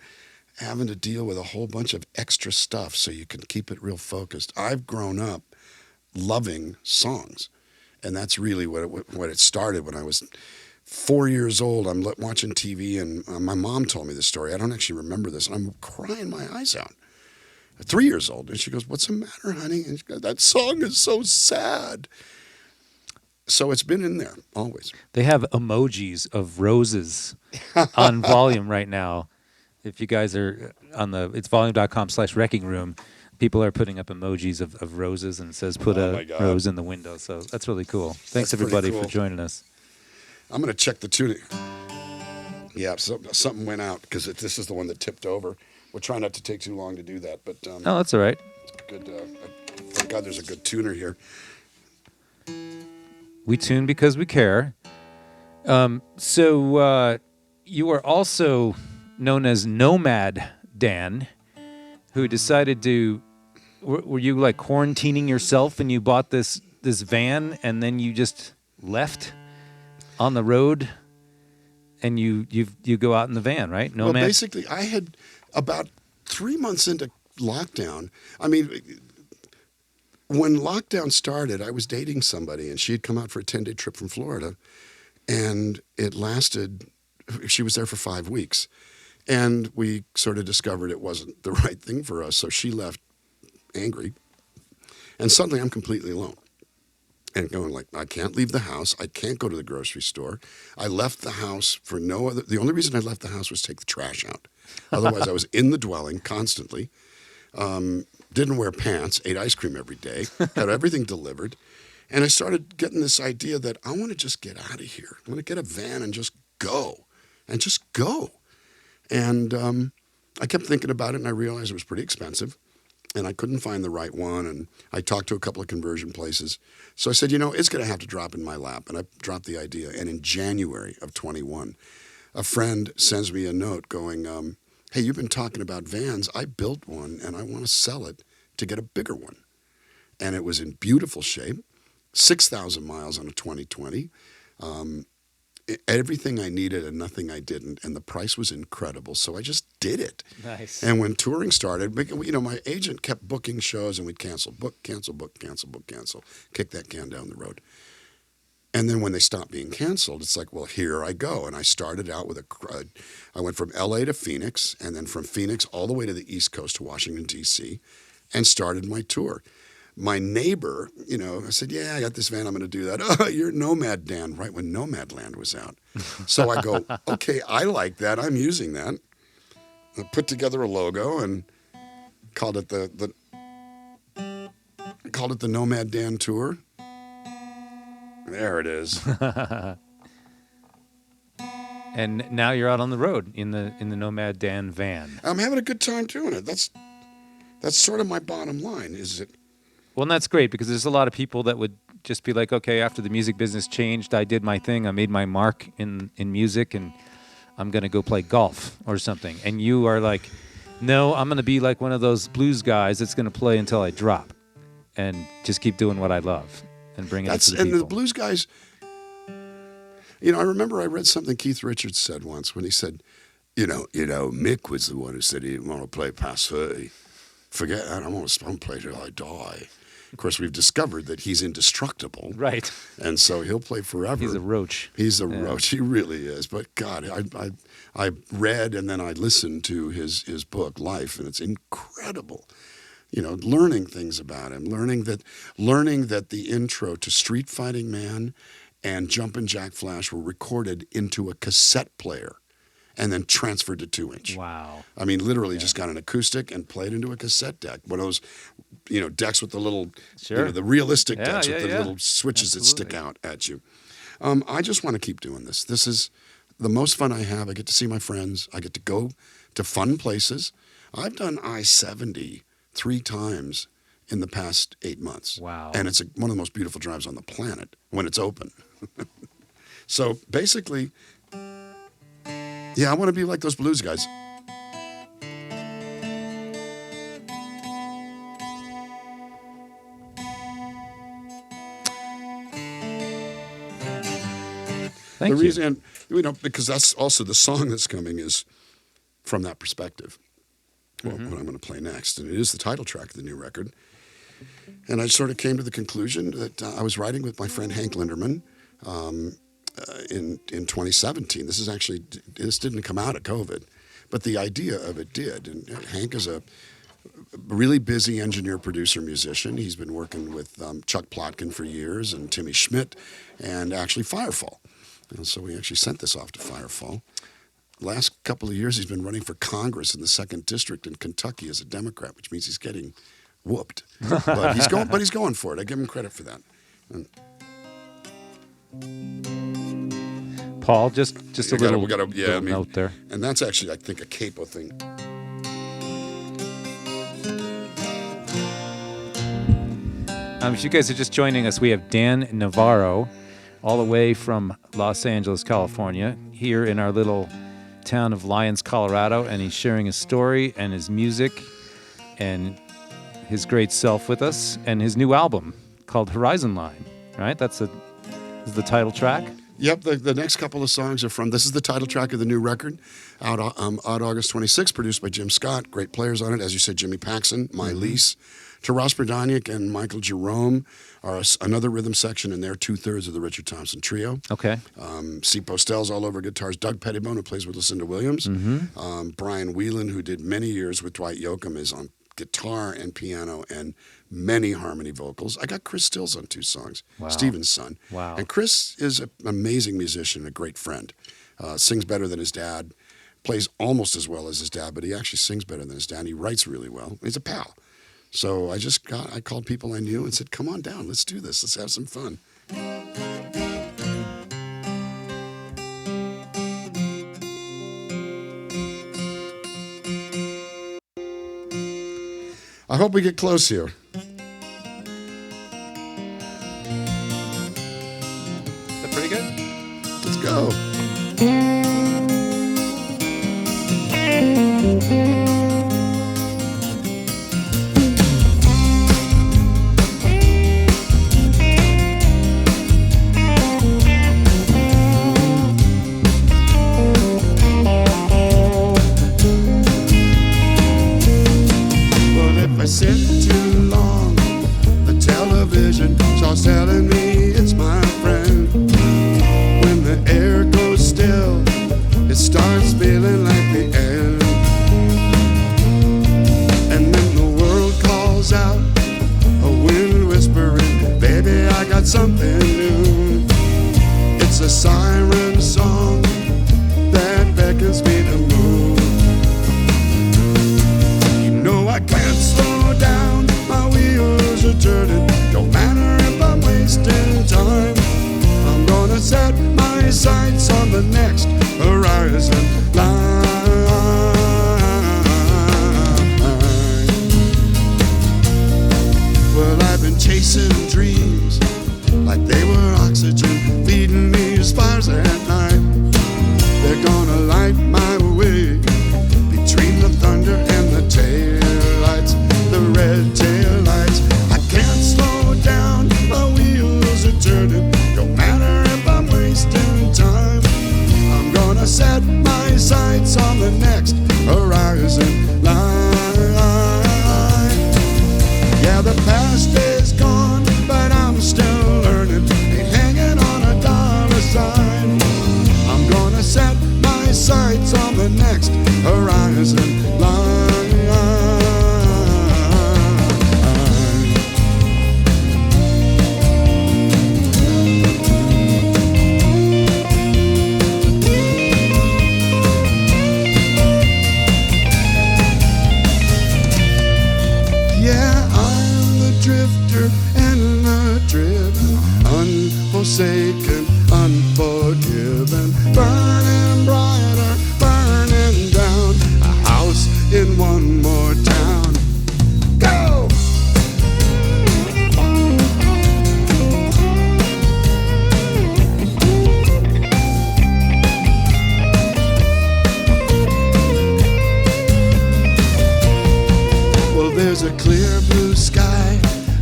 A: having to deal with a whole bunch of extra stuff so you can keep it real focused. I've grown up loving songs. And that's really what it started when I was 4 years old. I'm watching TV, and my mom told me this story. I don't actually remember this, and I'm crying my eyes out. 3 years old, and she goes, "What's the matter, honey?" And she goes, "That song is so sad." So it's been in there always.
B: They have emojis of roses on volume right now. If you guys are on it's volume.com/Wreckingroom. People are putting up emojis of roses and it says put
A: Oh, my
B: a
A: God.
B: rose in the window. So that's really cool. Thanks
A: That's pretty
B: everybody
A: cool.
B: for joining us.
A: I'm going to check the tuning. Yeah, something went out because this is the one that tipped over. We'll try not to take too long to do that, but
B: Oh, that's all right.
A: it's good. Thank God there's a good tuner here.
B: We tune because we care. So you are also known as Nomad Dan, who decided to. Were you like quarantining yourself and you bought this van and then you just left on the road and you go out in the van, right? Nomad.
A: Well, basically, I had about 3 months into lockdown. I mean, when lockdown started, I was dating somebody, and she had come out for a 10-day trip from Florida, and it lasted. She was there for 5 weeks, and we sort of discovered it wasn't the right thing for us. So she left angry, and suddenly I'm completely alone. And going like, I can't leave the house. I can't go to the grocery store. I left the house for no other. The only reason I left the house was to take the trash out. Otherwise, I was in the dwelling constantly. Didn't wear pants. Ate ice cream every day. Had everything delivered. And I started getting this idea that I want to just get out of here. I want to get a van and just go. And just go. And I kept thinking about it, and I realized it was pretty expensive. And I couldn't find the right one. And I talked to a couple of conversion places. So I said, it's going to have to drop in my lap. And I dropped the idea. And in January of 21, a friend sends me a note going, hey, you've been talking about vans. I built one, and I want to sell it to get a bigger one. And it was in beautiful shape, 6,000 miles on a 2020. Everything I needed and nothing I didn't, and the price was incredible. So I just did it.
B: Nice.
A: And when touring started, my agent kept booking shows, and we'd cancel, book, cancel, book, cancel, book, cancel, kick that can down the road. And then when they stopped being canceled, it's like, well, here I go. And I started out with I went from L.A. to Phoenix, and then from Phoenix all the way to the East Coast to Washington, D.C., and started my tour. My neighbor, I said, yeah, I got this van. I'm going to do that. Oh, you're Nomad Dan, right when Nomadland was out. So I go, okay, I like that. I'm using that. I put together a logo and called it the Nomad Dan Tour. There it is.
B: And now you're out on the road in the Nomad Dan van.
A: I'm having a good time doing it. That's sort of my bottom line. Is it?
B: Well, and that's great because there's a lot of people that would just be like, okay, after the music business changed, I did my thing. I made my mark in music, and I'm going to go play golf or something. And you are like, no, I'm going to be like one of those blues guys that's going to play until I drop and just keep doing what I love and bring it to the people.
A: And the blues guys, I remember I read something Keith Richards said once when he said, Mick was the one who said he didn't want to play Passé. Forget that. I'm going to play till I die. Of course, we've discovered that he's indestructible.
B: Right.
A: And so he'll play forever.
B: He's a roach.
A: He's a roach. He really is. But God, I read and then I listened to his book, Life, and it's incredible. Learning things about him, learning that the intro to Street Fighting Man and Jumpin' Jack Flash were recorded into a cassette player and then transferred to 2-inch.
B: Wow.
A: I mean, literally just got an acoustic and played into a cassette deck. One of those, decks with the little, the realistic decks with the little switches that stick out at you. I just want to keep doing this. This is the most fun I have. I get to see my friends. I get to go to fun places. I've done I-70 3 times in the past 8 months.
B: Wow.
A: And it's one of the most beautiful drives on the planet when it's open. So basically, yeah, I want to be like those blues guys.
B: Thank you.
A: Reason, because that's also the song that's coming is from that perspective. Well, what I'm going to play next, and it is the title track of the new record. And I sort of came to the conclusion that I was writing with my friend Hank Linderman in 2017. This didn't come out of COVID, but the idea of it did. And Hank is a really busy engineer, producer, musician. He's been working with Chuck Plotkin for years and Timmy Schmidt and actually Firefall. And so we actually sent this off to Firefall. Last couple of years, he's been running for Congress in the 2nd District in Kentucky as a Democrat, which means he's getting whooped. But he's going for it. I give him credit for that. And
B: Paul, just a little, note there.
A: And that's actually, I think, a capo thing.
B: If you guys are just joining us, we have Dan Navarro, all the way from Los Angeles, California, here in our little town of Lyons, Colorado, and he's sharing his story and his music and his great self with us, and his new album called Horizon Line, right? This is the title track?
A: Yep, the next couple of songs are from, this is the title track of the new record, out August 26th, produced by Jim Scott. Great players on it. As you said, Jimmy Paxson, My Lease. Taras Berdaniak and Michael Jerome are another rhythm section, and they're 2/3 of the Richard Thompson Trio.
B: Okay.
A: C. Postel's all over guitars. Doug Pettibone, who plays with Lucinda Williams. Brian Whelan, who did many years with Dwight Yoakam, is on guitar and piano and many harmony vocals. I got Chris Stills on 2 songs,
B: wow.
A: Stephen's son.
B: Wow.
A: And Chris is an amazing musician, a great friend. Sings better than his dad, plays almost as well as his dad, but he actually sings better than his dad. He writes really well. He's a pal. So I called people I knew and said, come on down, let's do this. Let's have some fun. I hope we get close here.
B: Is that pretty good?
A: Let's go. I sit too long, the television starts telling me it's my friend. When the air goes still, it starts feeling like the end. And then the world calls out, a wind whispering, baby, I got something new. It's a siren song that beckons me to move. I can't slow down, my wheels are turning. No matter if I'm wasting time, I'm gonna set my sights on the next horizon line. Well, I've been chasing dreams like they were oxygen, feeding me as fires at night. They're gonna light my way between the thunder and the taillights, the red taillights. I can't slow down, my wheels are turning. No matter if I'm wasting time, I'm gonna set my sights on the next horizon line. Yeah, the past is gone, but I'm still learning. Ain't hanging on a dollar sign. I'm gonna set my sights on the next horizon line. Yeah, I'm the drifter and the driven, unforsaken, unforgiven, burning brighter, burning down, a house in one more town. Go! Well, there's a clear blue sky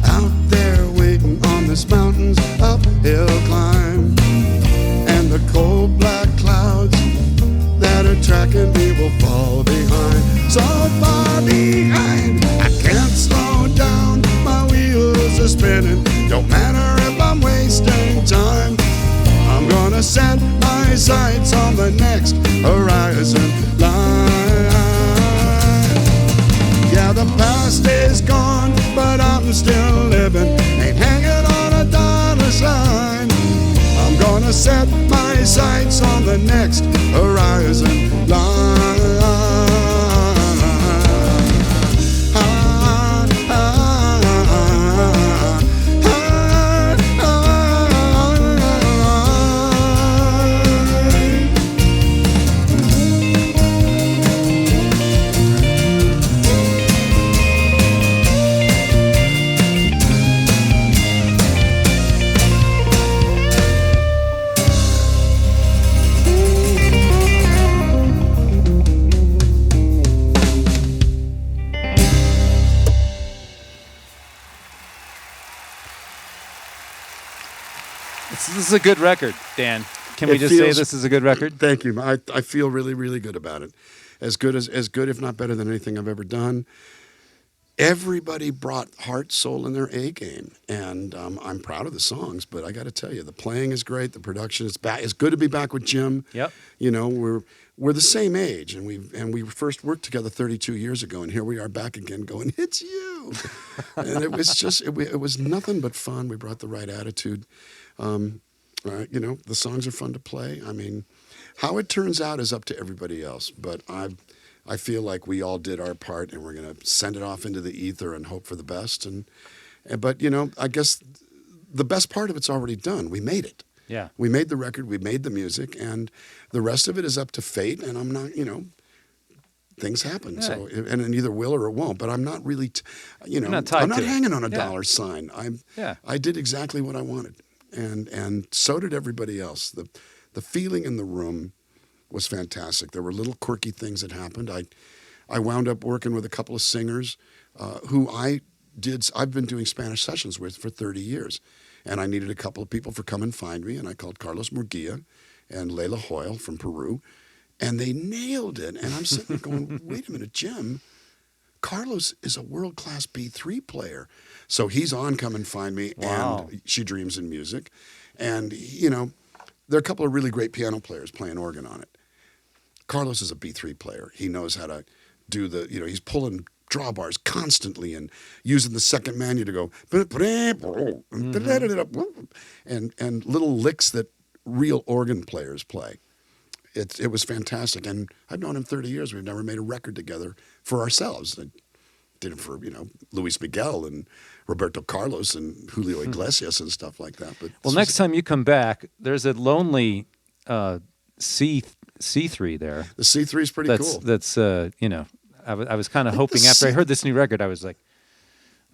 A: out there waiting on this mountain's uphill climb, and the cold black clouds that are tracking me will fall behind, so far behind. I can't slow down, my wheels are spinning. Don't matter if I'm wasting time, I'm gonna set my sights on the next horizon line. Yeah, the past is gone, but I'm still living. Ain't hanging on a dollar sign. I'm gonna set my sights on the next horizon line.
B: is a good record, Dan. Can we just say this is a good record?
A: Thank you. I feel really, really good about it. As good, if not better than anything I've ever done. Everybody brought heart, soul, and their A game, and I'm proud of the songs. But I got to tell you, the playing is great. The production is back. It's good to be back with Jim.
B: Yep.
A: You know, we're the same age, and we first worked together 32 years ago, and here we are back again, going, "It's you," and it was just it was nothing but fun. We brought the right attitude. You know, the songs are fun to play. I mean, how it turns out is up to everybody else, but I feel like we all did our part, and we're going to send it off into the ether and hope for the best. But, you know, I guess the best part of it's already done. We made it.
B: Yeah.
A: We made the record. We made the music. And the rest of it is up to fate. And I'm not, you know, things happen.
B: Yeah.
A: So, and it either will or it won't. But I'm not really, you know,
B: I'm not
A: hanging on a
B: Yeah.
A: dollar sign. I did exactly what I wanted. And so did everybody else. The feeling in the room was fantastic. There were little quirky things that happened. I wound up working with a couple of singers who I've been doing Spanish sessions with for 30 years. And I needed a couple of people for Come and Find Me, and I called Carlos Murguia and Leila Hoyle from Peru, and they nailed it. And I'm sitting there going, wait a minute, Jim, Carlos is a world-class B3 player. So he's on Come and Find Me and She Dreams in Music. And, you know, there are a couple of really great piano players playing organ on it. Carlos is a B3 player. He knows how to do he's pulling drawbars constantly and using the second menu to go, and little licks that real organ players play. It was fantastic. And I've known him 30 years. We've never made a record together for ourselves. I did it for, you know, Luis Miguel and Roberto Carlos and Julio Iglesias and stuff like that. But
B: well, next time you come back, there's a lonely C3 there.
A: The C3 is pretty cool.
B: That's you know, I was kind of hoping after I heard this new record, I was like,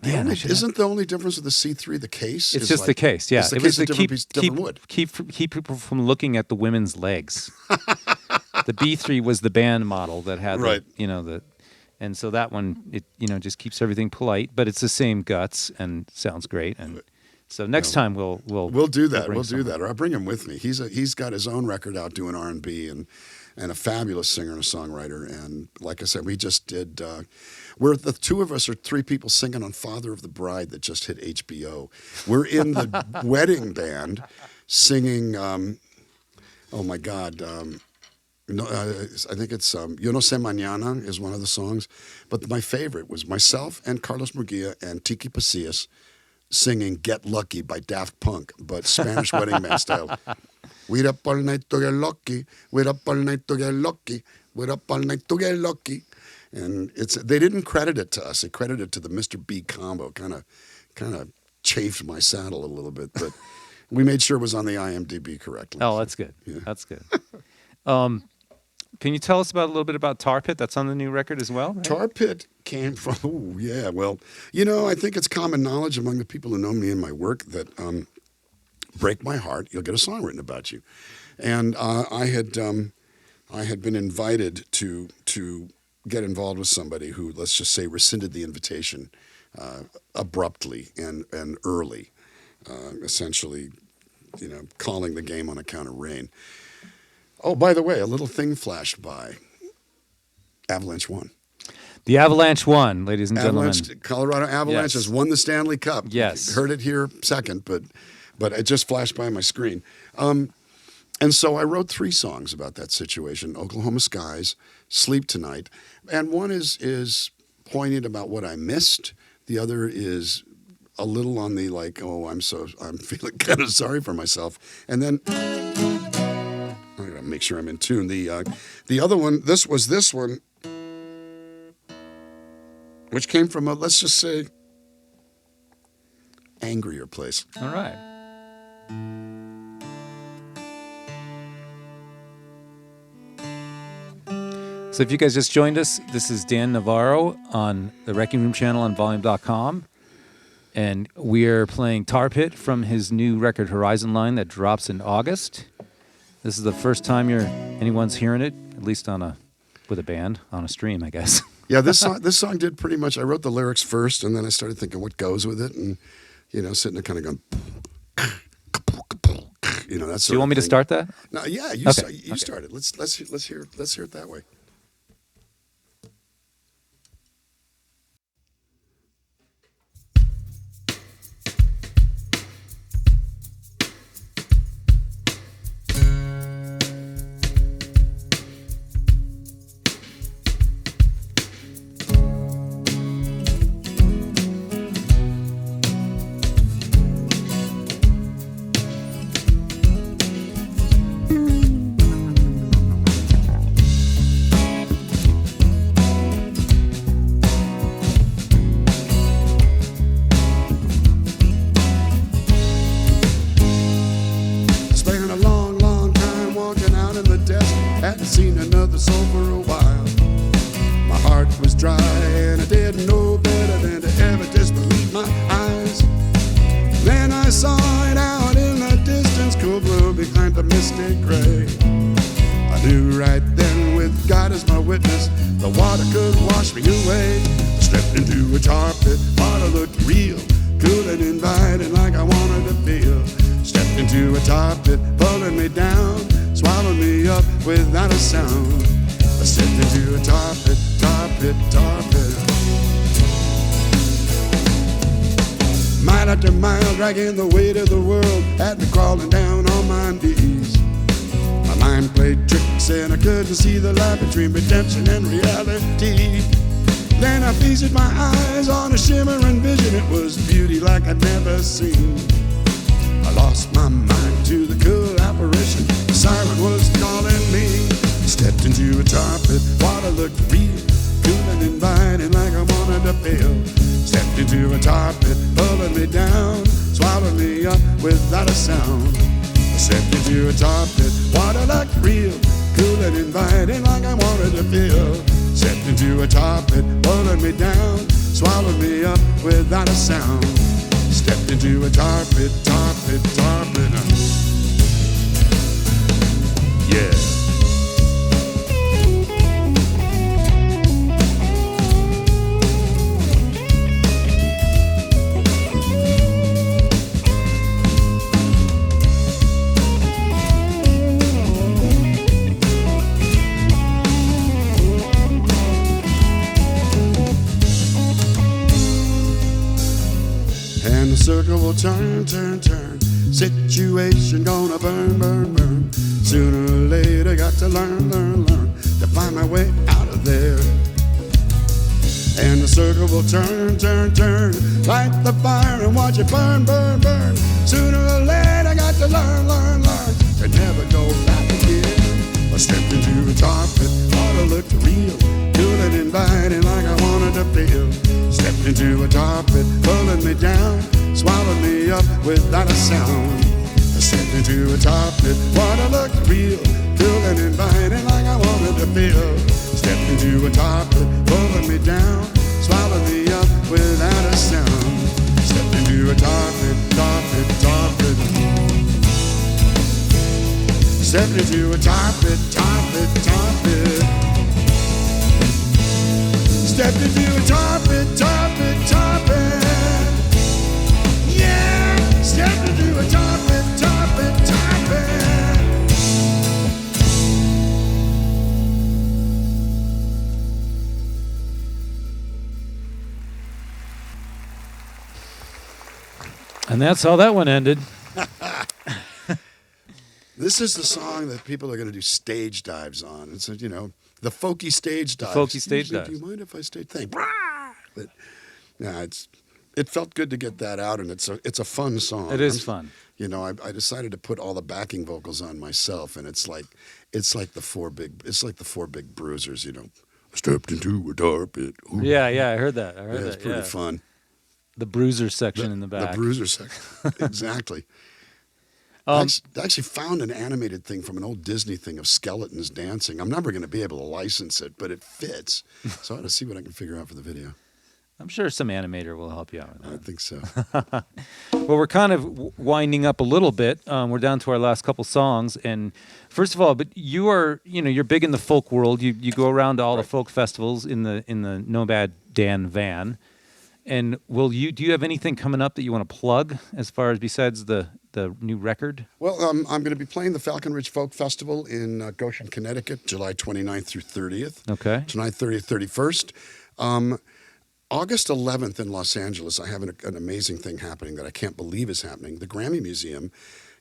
B: man,
A: isn't the only difference with the C3 the case?
B: It's just the case, yeah.
A: It's the case of different wood.
B: Keep people from looking at the women's legs. The B3 was the band model that had and so that one, it, you know, just keeps everything polite, but it's the same guts and sounds great. And so next time we'll
A: do that. We'll do that, or I'll bring him with me. He's got his own record out doing R&B and a fabulous singer and a songwriter. And like I said, we just did. We're the two of us are three people singing on "Father of the Bride" that just hit HBO. We're in the wedding band singing. Oh my God. No, I think it's Yo No Sé Mañana is one of the songs. But my favorite was myself and Carlos Murguia and Tiki Pasillas singing Get Lucky by Daft Punk, but Spanish wedding band style. We're up all night to get lucky. We're up all night to get lucky. We're up all night to get lucky. And they didn't credit it to us. They credited it to the Mr. B combo. Kind of chafed my saddle a little bit, but we made sure it was on the IMDb correctly.
B: Oh, that's good. Yeah. That's good. Can you tell us a little bit about Tar Pit? That's on the new record as well, right?
A: Tar Pit came from, well, you know, I think it's common knowledge among the people who know me and my work that Break My Heart, you'll get a song written about you. And I had been invited to get involved with somebody who, let's just say, rescinded the invitation abruptly and early, essentially, you know, calling the game on account of rain. Oh, by the way, a little thing flashed by. Avalanche won.
B: The Avalanche won, ladies and gentlemen.
A: Colorado Avalanche has won the Stanley Cup.
B: Yes.
A: Heard it here second, but it just flashed by my screen. And so I wrote 3 songs about that situation: Oklahoma Skies, Sleep Tonight. And one is poignant about what I missed. The other is a little on the like, I'm feeling kind of sorry for myself. And then I gotta make sure I'm in tune. The other one, this one, which came from let's just say, angrier place.
B: All right. So if you guys just joined us, this is Dan Navarro on the Wreckingroom channel on volume.com. And we're playing Tar Pit from his new record Horizon Line that drops in August. This is the first time anyone's hearing it, at least with a band, on a stream, I guess.
A: Yeah, this song did pretty much. I wrote the lyrics first, and then I started thinking what goes with it, and you know, sitting there kind of going, You know, that's.
B: Do you want me to start that?
A: No, yeah, you
B: Okay.
A: start it. Let's hear it that way. Spent a long, long time walking out in the desert. Hadn't seen another soul for a while. My heart was dry and I didn't know better than to ever disbelieve my eyes. Then I saw it out in the distance, cool blue behind the misty gray. I knew right then, with God as my witness, the water could wash me away. I stepped into a tar pit, water looked real, cool and inviting like I wanted to feel. Stepped into a tar pit, pulling me down, swallowed me up without a sound. I stepped into a tar pit, tar pit, tar pit. Mile after mile, dragging the weight of the world, had me crawling down on my knees. My mind played tricks and I couldn't see the line between redemption and reality. Then I feasted my eyes on a shimmering vision. It was beauty like I'd never seen. I lost my mind to the cool apparition. The siren was calling me. Stepped into a tar pit, water looked real, cool and inviting like I wanted to feel. Stepped into a tar pit, pulling me down, swallowed me up without a sound. I stepped into a tar pit, water looked real, cool and inviting like I wanted to feel. Stepped into a tar pit, pulling me down, swallowed me up without a sound. Stepped into a tar pit, tar pit, tar pit. Yeah. And the circle will turn, turn, turn. Situation gonna burn, burn, burn. Sooner or later, got to learn, learn, learn to find my way out of there. And the circle will turn, turn, turn. Light the fire and watch it burn, burn, burn. Sooner or later, got to learn, learn, learn to never go back again. I stepped into a tar pit, water looked real, cool and inviting like I wanted to feel. Stepped into a tar pit, pulling me down, swallowed me up without a sound. I stepped into a tar pit, water looked real, cool and inviting like I wanted to feel. Stepped into a tar pit, pulling me down, swallowed me up without a sound. Stepped into a tar pit, tar pit, tar pit. Stepped into a tar pit, tar pit, tar pit. Stepped into a tar pit, tar pit, tar pit. Yeah, stepped into a tar pit, tar pit, tar pit.
B: And that's how that one ended.
A: This is the song that people are going to do stage dives on. It's a, you know, the folky stage dives.
B: folky stage
A: Usually,
B: dives.
A: Do you mind if I stay? Thank. But yeah, it felt good to get that out, and it's a fun song.
B: It is fun.
A: You know, I decided to put all the backing vocals on myself, and it's like the four big bruisers. You know, I stepped into a tar pit. Ooh.
B: Yeah, I heard that.
A: It's pretty fun.
B: The bruiser section in the back.
A: The bruiser section, exactly. I actually found an animated thing from an old Disney thing of skeletons dancing. I'm never going to be able to license it, but it fits. So I ought to see what I can figure out for the video.
B: I'm sure some animator will help you out with that.
A: I think so.
B: Well, we're kind of winding up a little bit. We're down to our last couple songs, and first of all, but you're big in the folk world. You go around to all the folk festivals in the Nomad Dan van, And do you have anything coming up that you want to plug as far as besides the new record?
A: Well, I'm going to be playing the Falcon Ridge Folk Festival in Goshen, Connecticut, July 29th through 30th.
B: Okay.
A: July 30th, 31st. August 11th in Los Angeles, I have an amazing thing happening that I can't believe is happening. The Grammy Museum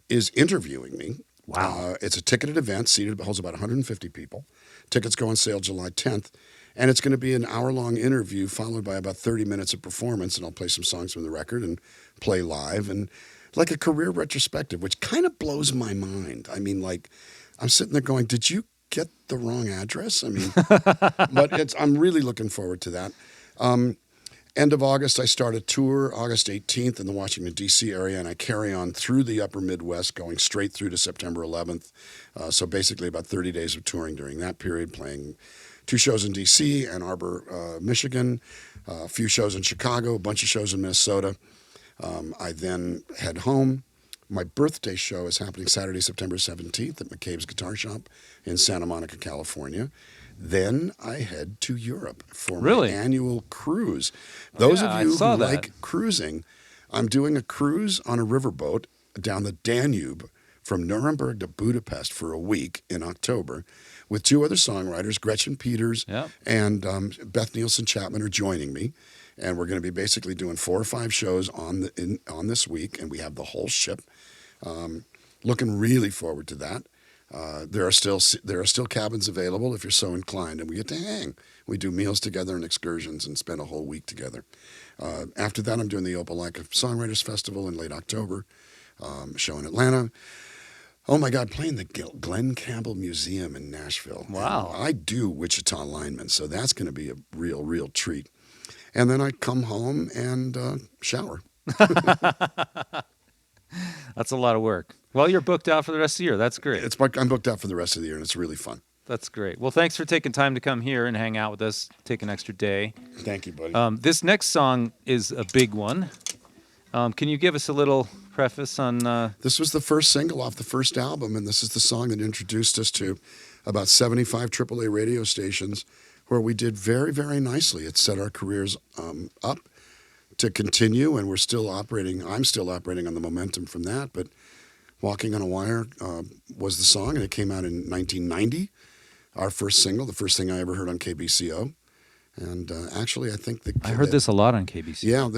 A: is interviewing me.
B: Wow.
A: It's a ticketed event, holds about 150 people. Tickets go on sale July 10th. And it's going to be an hour-long interview followed by about 30 minutes of performance, and I'll play some songs from the record and play live, and like a career retrospective, which kind of blows my mind. I mean, like, I'm sitting there going, did you get the wrong address? I mean, but I'm really looking forward to that. End of August, I start a tour, August 18th in the Washington, D.C. area, and I carry on through the upper Midwest, going straight through to September 11th. So basically about 30 days of touring during that period, playing 2 shows in D.C., Ann Arbor, Michigan, a few shows in Chicago, a bunch of shows in Minnesota. I then head home. My birthday show is happening Saturday, September 17th at McCabe's Guitar Shop in Santa Monica, California. Then I head to Europe for my annual cruise. Those of you who like cruising, I'm doing a cruise on a riverboat down the Danube from Nuremberg to Budapest for a week in October, with 2 other songwriters, Gretchen Peters and Beth Nielsen Chapman are joining me. And we're going to be basically doing 4 or 5 shows on this week, and we have the whole ship. Looking really forward to that. There are still cabins available if you're so inclined, and we get to hang. We do meals together and excursions and spend a whole week together. After that, I'm doing the Opelika Songwriters Festival in late October, show in Atlanta. Oh my God, playing the Glenn Campbell Museum in Nashville.
B: Wow.
A: And I do Wichita lineman, so that's going to be a real treat. And then I come home and shower.
B: That's a lot of work. Well, you're booked out for the rest of the year. That's great.
A: I'm booked out for the rest of the year, and it's really fun.
B: That's great. Well, thanks for taking time to come here and hang out with us, take an extra day.
A: Thank you, buddy.
B: This next song is a big one. Can you give us a little preface on...
A: This was the first single off the first album, and this is the song that introduced us to about 75 AAA radio stations, where we did very, very nicely. It set our careers up to continue, and we're still operating. I'm still operating on the momentum from that, but Walking on a Wire was the song, and it came out in 1990, our first single, the first thing I ever heard on KBCO. And actually, I think
B: I heard this a lot on KBCO.
A: Yeah,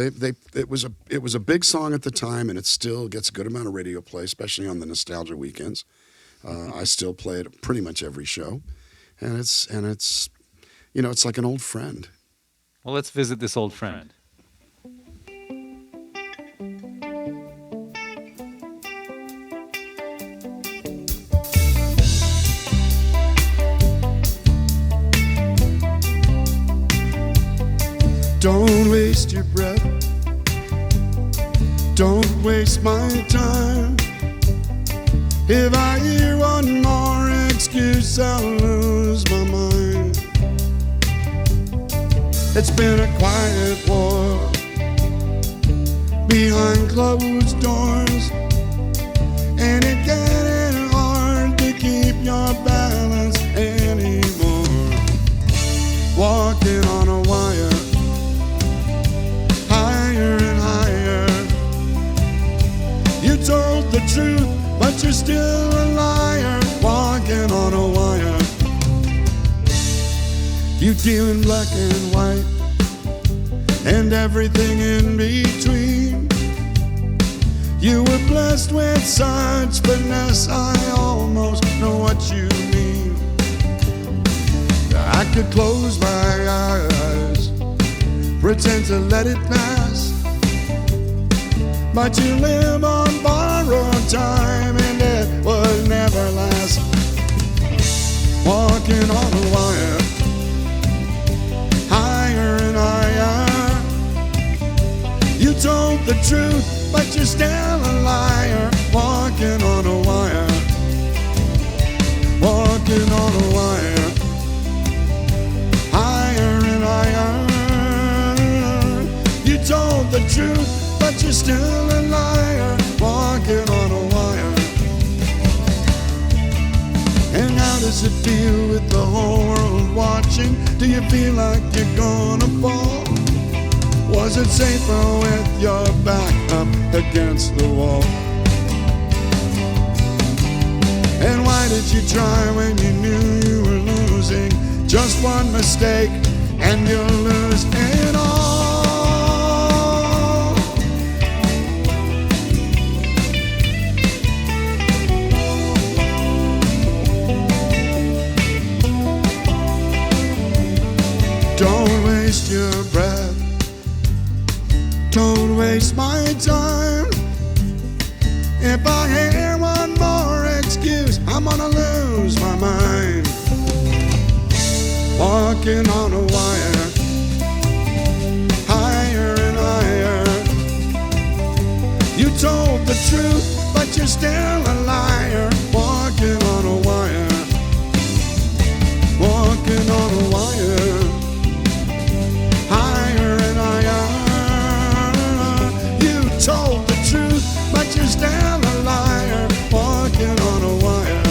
A: it was a big song at the time, and it still gets a good amount of radio play, especially on the nostalgia weekends. I still play it at pretty much every show, and it's it's like an old friend.
B: Well, let's visit this old friend.
A: Don't waste your breath. Don't waste my time. If I hear one more excuse, I'll lose my mind. It's been a quiet war behind closed doors, and it getting hard to keep your balance anymore. Walking on a wire, higher and higher. You told the truth, but you're still a liar. Walking on a wire. You deal in black and white and everything in between. You were blessed with such finesse, I almost know what you mean. I could close my eyes, pretend to let it pass, but you live on borrowed time, and it will never last. Walking on a wire, higher and higher. You told the truth, but you're still a liar. Walking on a wire, walking on a wire, higher and higher. You told the truth, but you're still a liar. Walking on a wire. And how does it feel with the whole world watching? Do you feel like you're gonna fall? Was it safer with your back up against the wall? And why did you try when you knew you were losing? Just one mistake and you'll lose it all. Don't waste your breath. Don't waste my time. If I hear one more excuse, I'm gonna lose my mind. Walking on a wire, higher and higher. You told the truth, but you're still a liar. Walking on a wire, walking on a wire, higher and higher. You told the truth, but you're still a liar. Walking on a wire.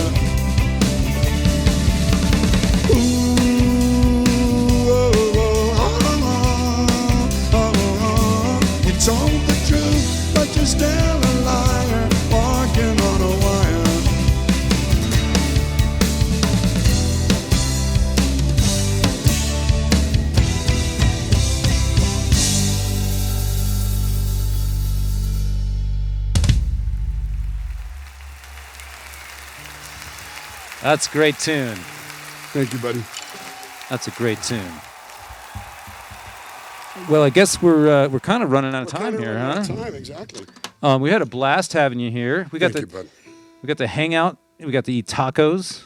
A: Told the truth, but you're still a liar, walking on a wire.
B: That's a great tune.
A: Thank you, buddy.
B: That's a great tune. Well, I guess we're kind of running out of time here, huh?
A: Time, exactly.
B: We had a blast having you here. We got
A: Thank you, bud.
B: we got the hangout. We got to eat tacos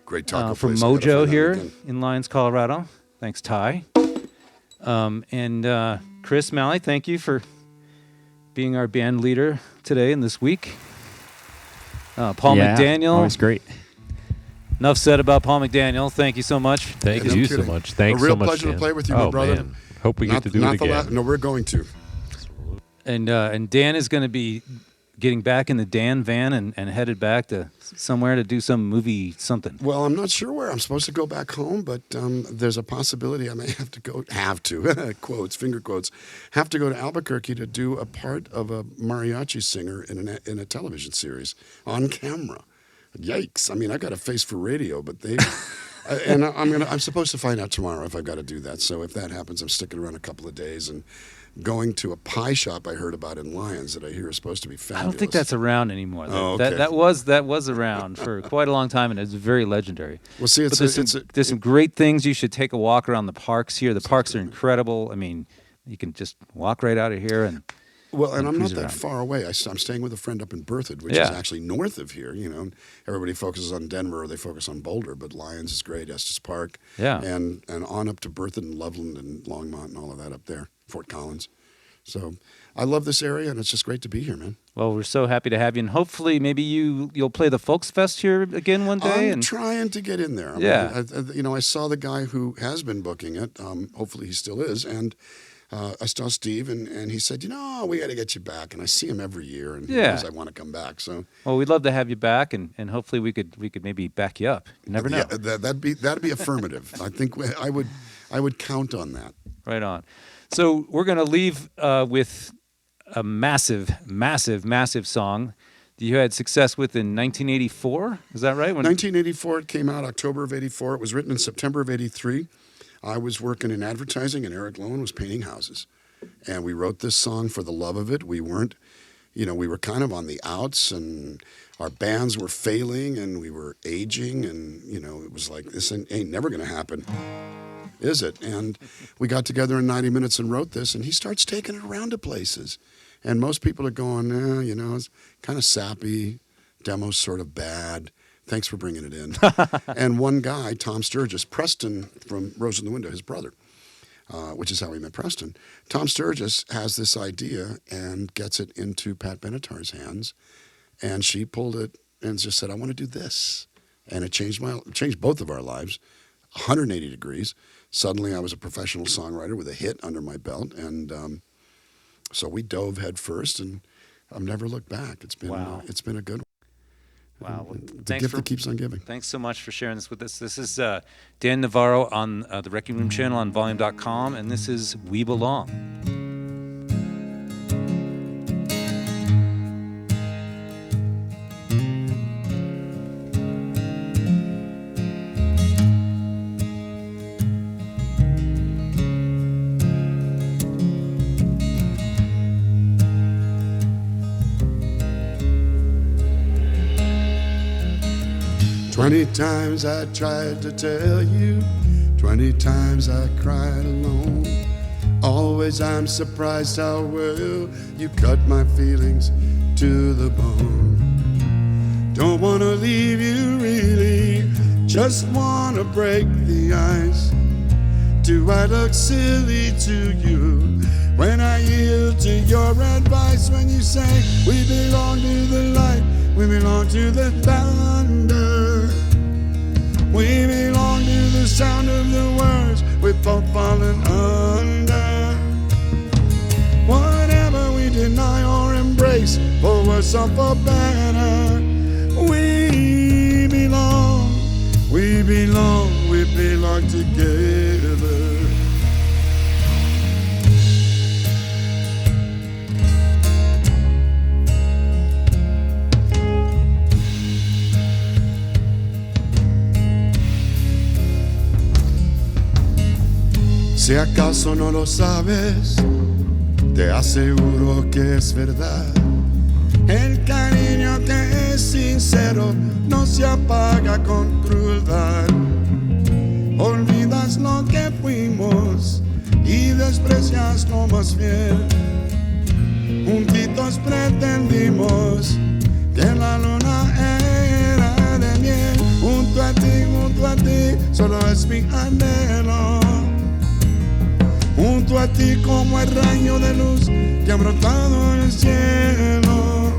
A: Great taco
B: from
A: place. I gotta
B: Mojo
A: find out
B: here
A: again.
B: in Lyons, Colorado. Thanks, Ty. And Chris, Malley, thank you for being our band leader today and this week. Paul McDaniel.
C: Always great.
B: Enough said about Paul McDaniel. Thank you so much.
D: Thank
A: Yeah, no
D: you so
A: kidding.
D: much. Thanks
A: A real
D: so much,
A: pleasure to
D: Dan.
A: play with you, my brother.
D: Man. Hope we get to do it again.
A: No, we're going to.
B: And Dan is going to be getting back in the Dan van and headed back to somewhere to do some movie something.
A: Well, I'm not sure where. I'm supposed to go back home, but there's a possibility I may have to quotes, finger quotes, have to go to Albuquerque to do a part of a mariachi singer in a television series on camera. Yikes. I mean, I got a face for radio, but they... and I'm supposed to find out tomorrow if I've got to do that. So if that happens, I'm sticking around a couple of days and going to a pie shop I heard about in Lyons that I hear is supposed to be fabulous.
B: I don't think that's around anymore.
A: Oh, okay.
B: That was around for quite a long time, and it's very legendary.
A: Well, see,
B: But there's some great things. You should take a walk around the parks here. The parks are incredible. I mean, you can just walk right out of here and
A: Well, and I'm not
B: cruise
A: that
B: around.
A: far away. I'm staying with a friend up in Berthoud, which is
B: Yeah.
A: actually north of here. You know, everybody focuses on Denver or they focus on Boulder, but Lyons is great, Estes Park,
B: Yeah.
A: and on up to Berthoud and Loveland and Longmont and all of that up there, Fort Collins. So I love this area, and it's just great to be here, man.
B: Well, we're so happy to have you, and hopefully, maybe you'll play the Folks Fest here again one day.
A: I'm
B: and
A: trying to get in there.
B: Yeah.
A: I saw the guy who has been booking it. Hopefully, he still is, and. I saw Steve, and he said, we got to get you back. And I see him every year, and he
B: Yeah.
A: knows I want to come back. So,
B: well, we'd love to have you back, and hopefully we could maybe back you up. You never know.
A: yeah, that'd be affirmative. I think I would count on that.
B: Right on. So we're going to leave with a massive, massive, massive song that you had success with in 1984. Is that right?
A: 1984, it came out October of 84. It was written in September of 83. I was working in advertising, and Eric Lowen was painting houses. And we wrote this song for the love of it. We weren't, we were kind of on the outs, and our bands were failing, and we were aging, and, it was like, this ain't never going to happen, is it? And we got together in 90 minutes and wrote this, and he starts taking it around to places. And most people are going, it's kind of sappy, demo's sort of bad. Thanks for bringing it in. And one guy, Tom Sturgis, Preston from Rose in the Window, his brother, which is how we met Preston. Tom Sturgis has this idea and gets it into Pat Benatar's hands. And she pulled it and just said, I want to do this. And it changed both of our lives, 180 degrees. Suddenly I was a professional songwriter with a hit under my belt. And so we dove head first, and I've never looked back. It's been a good one.
B: Wow. Well,
A: The gift that keeps on giving.
B: Thanks so much for sharing this with us. This is Dan Navarro on the Wreckingroom channel on volume.com, and this is We Belong.
A: 20 times I tried to tell you, 20 times I cried alone. Always I'm surprised how well you cut my feelings to the bone. Don't wanna leave you really, just wanna break the ice. Do I look silly to you when I yield to your advice? When you say we belong to the light, we belong to the thunder, we belong to the sound of the words we've both fallen under. Whatever we deny or embrace, for worse or for better, we belong, we belong, we belong together. Si acaso no lo sabes, te aseguro que es verdad. El cariño que es sincero no se apaga con crueldad. Olvidas lo que fuimos y desprecias lo más fiel. Juntitos pretendimos que la luna era de miel. Junto a ti, solo es mi anhelo. Junto a ti como el rayo de luz que ha brotado en el cielo.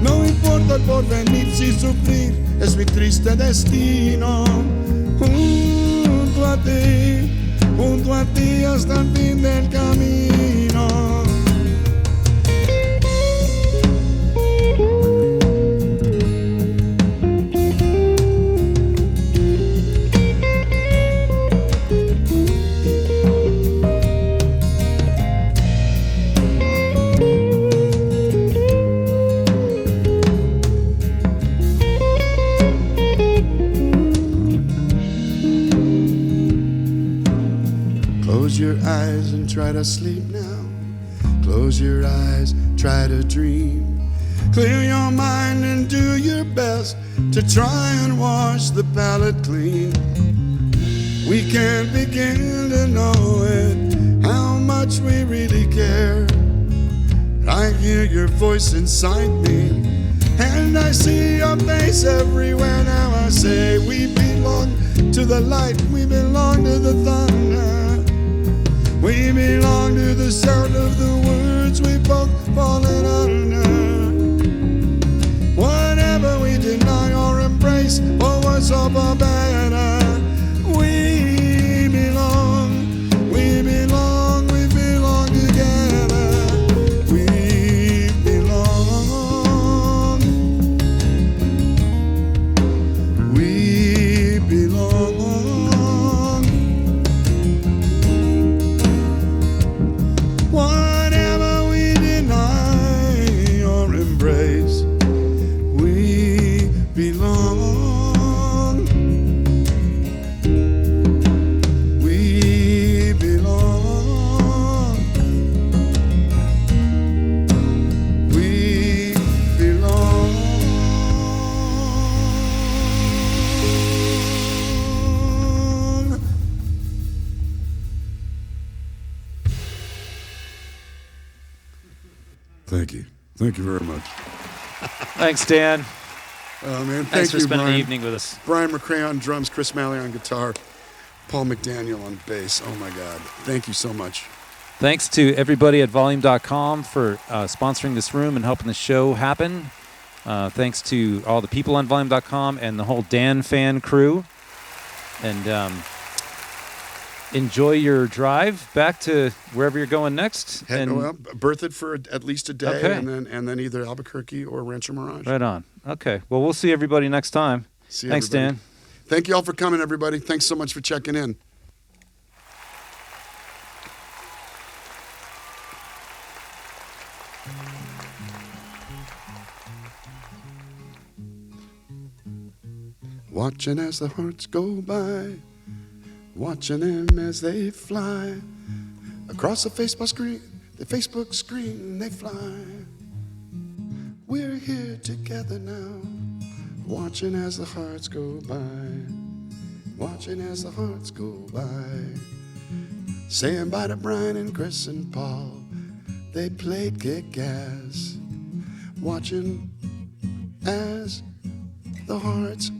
A: No importa el porvenir si sufrir es mi triste destino. Junto a ti hasta el fin del camino. Close your eyes and try to sleep now. Close your eyes, try to dream. Clear your mind and do your best to try and wash the palate clean. We can't begin to know it, how much we really care. I hear your voice inside me, and I see your face everywhere. Now I say we belong to the light, we belong to the thunder. We belong to the sound of the words we both fallen under. Whatever we deny or embrace, or worse or for better, we belong, we belong, we belong together. We belong, we belong. Whatever we deny or embrace, we belong. We belong. We belong. Thank you. Thank you very much.
B: Thanks, Dan.
A: Oh, man.
B: Thanks for
A: you,
B: spending
A: Brian.
B: the evening with us.
A: Brian McRae on drums, Chris Malley on guitar, Paul McDaniel on bass. Oh, my God. Thank you so much.
B: Thanks to everybody at volume.com for sponsoring this room and helping the show happen. Thanks to all the people on volume.com and the whole Dan fan crew. And enjoy your drive back to wherever you're going next.
A: Well, Berthoud for at least a day,
B: Okay.
A: and then either Albuquerque or Rancho Mirage.
B: Right on. Okay. Well, we'll see everybody next time.
A: See you,
B: Thanks,
A: everybody.
B: Dan.
A: Thank you all for coming, everybody. Thanks so much for checking in. Watching as the hearts go by, watching them as they fly across the Facebook screen they fly. We're here together now, watching as the hearts go by, watching as the hearts go by. Saying bye to Brian and Chris and Paul, they played kick-ass, watching as the hearts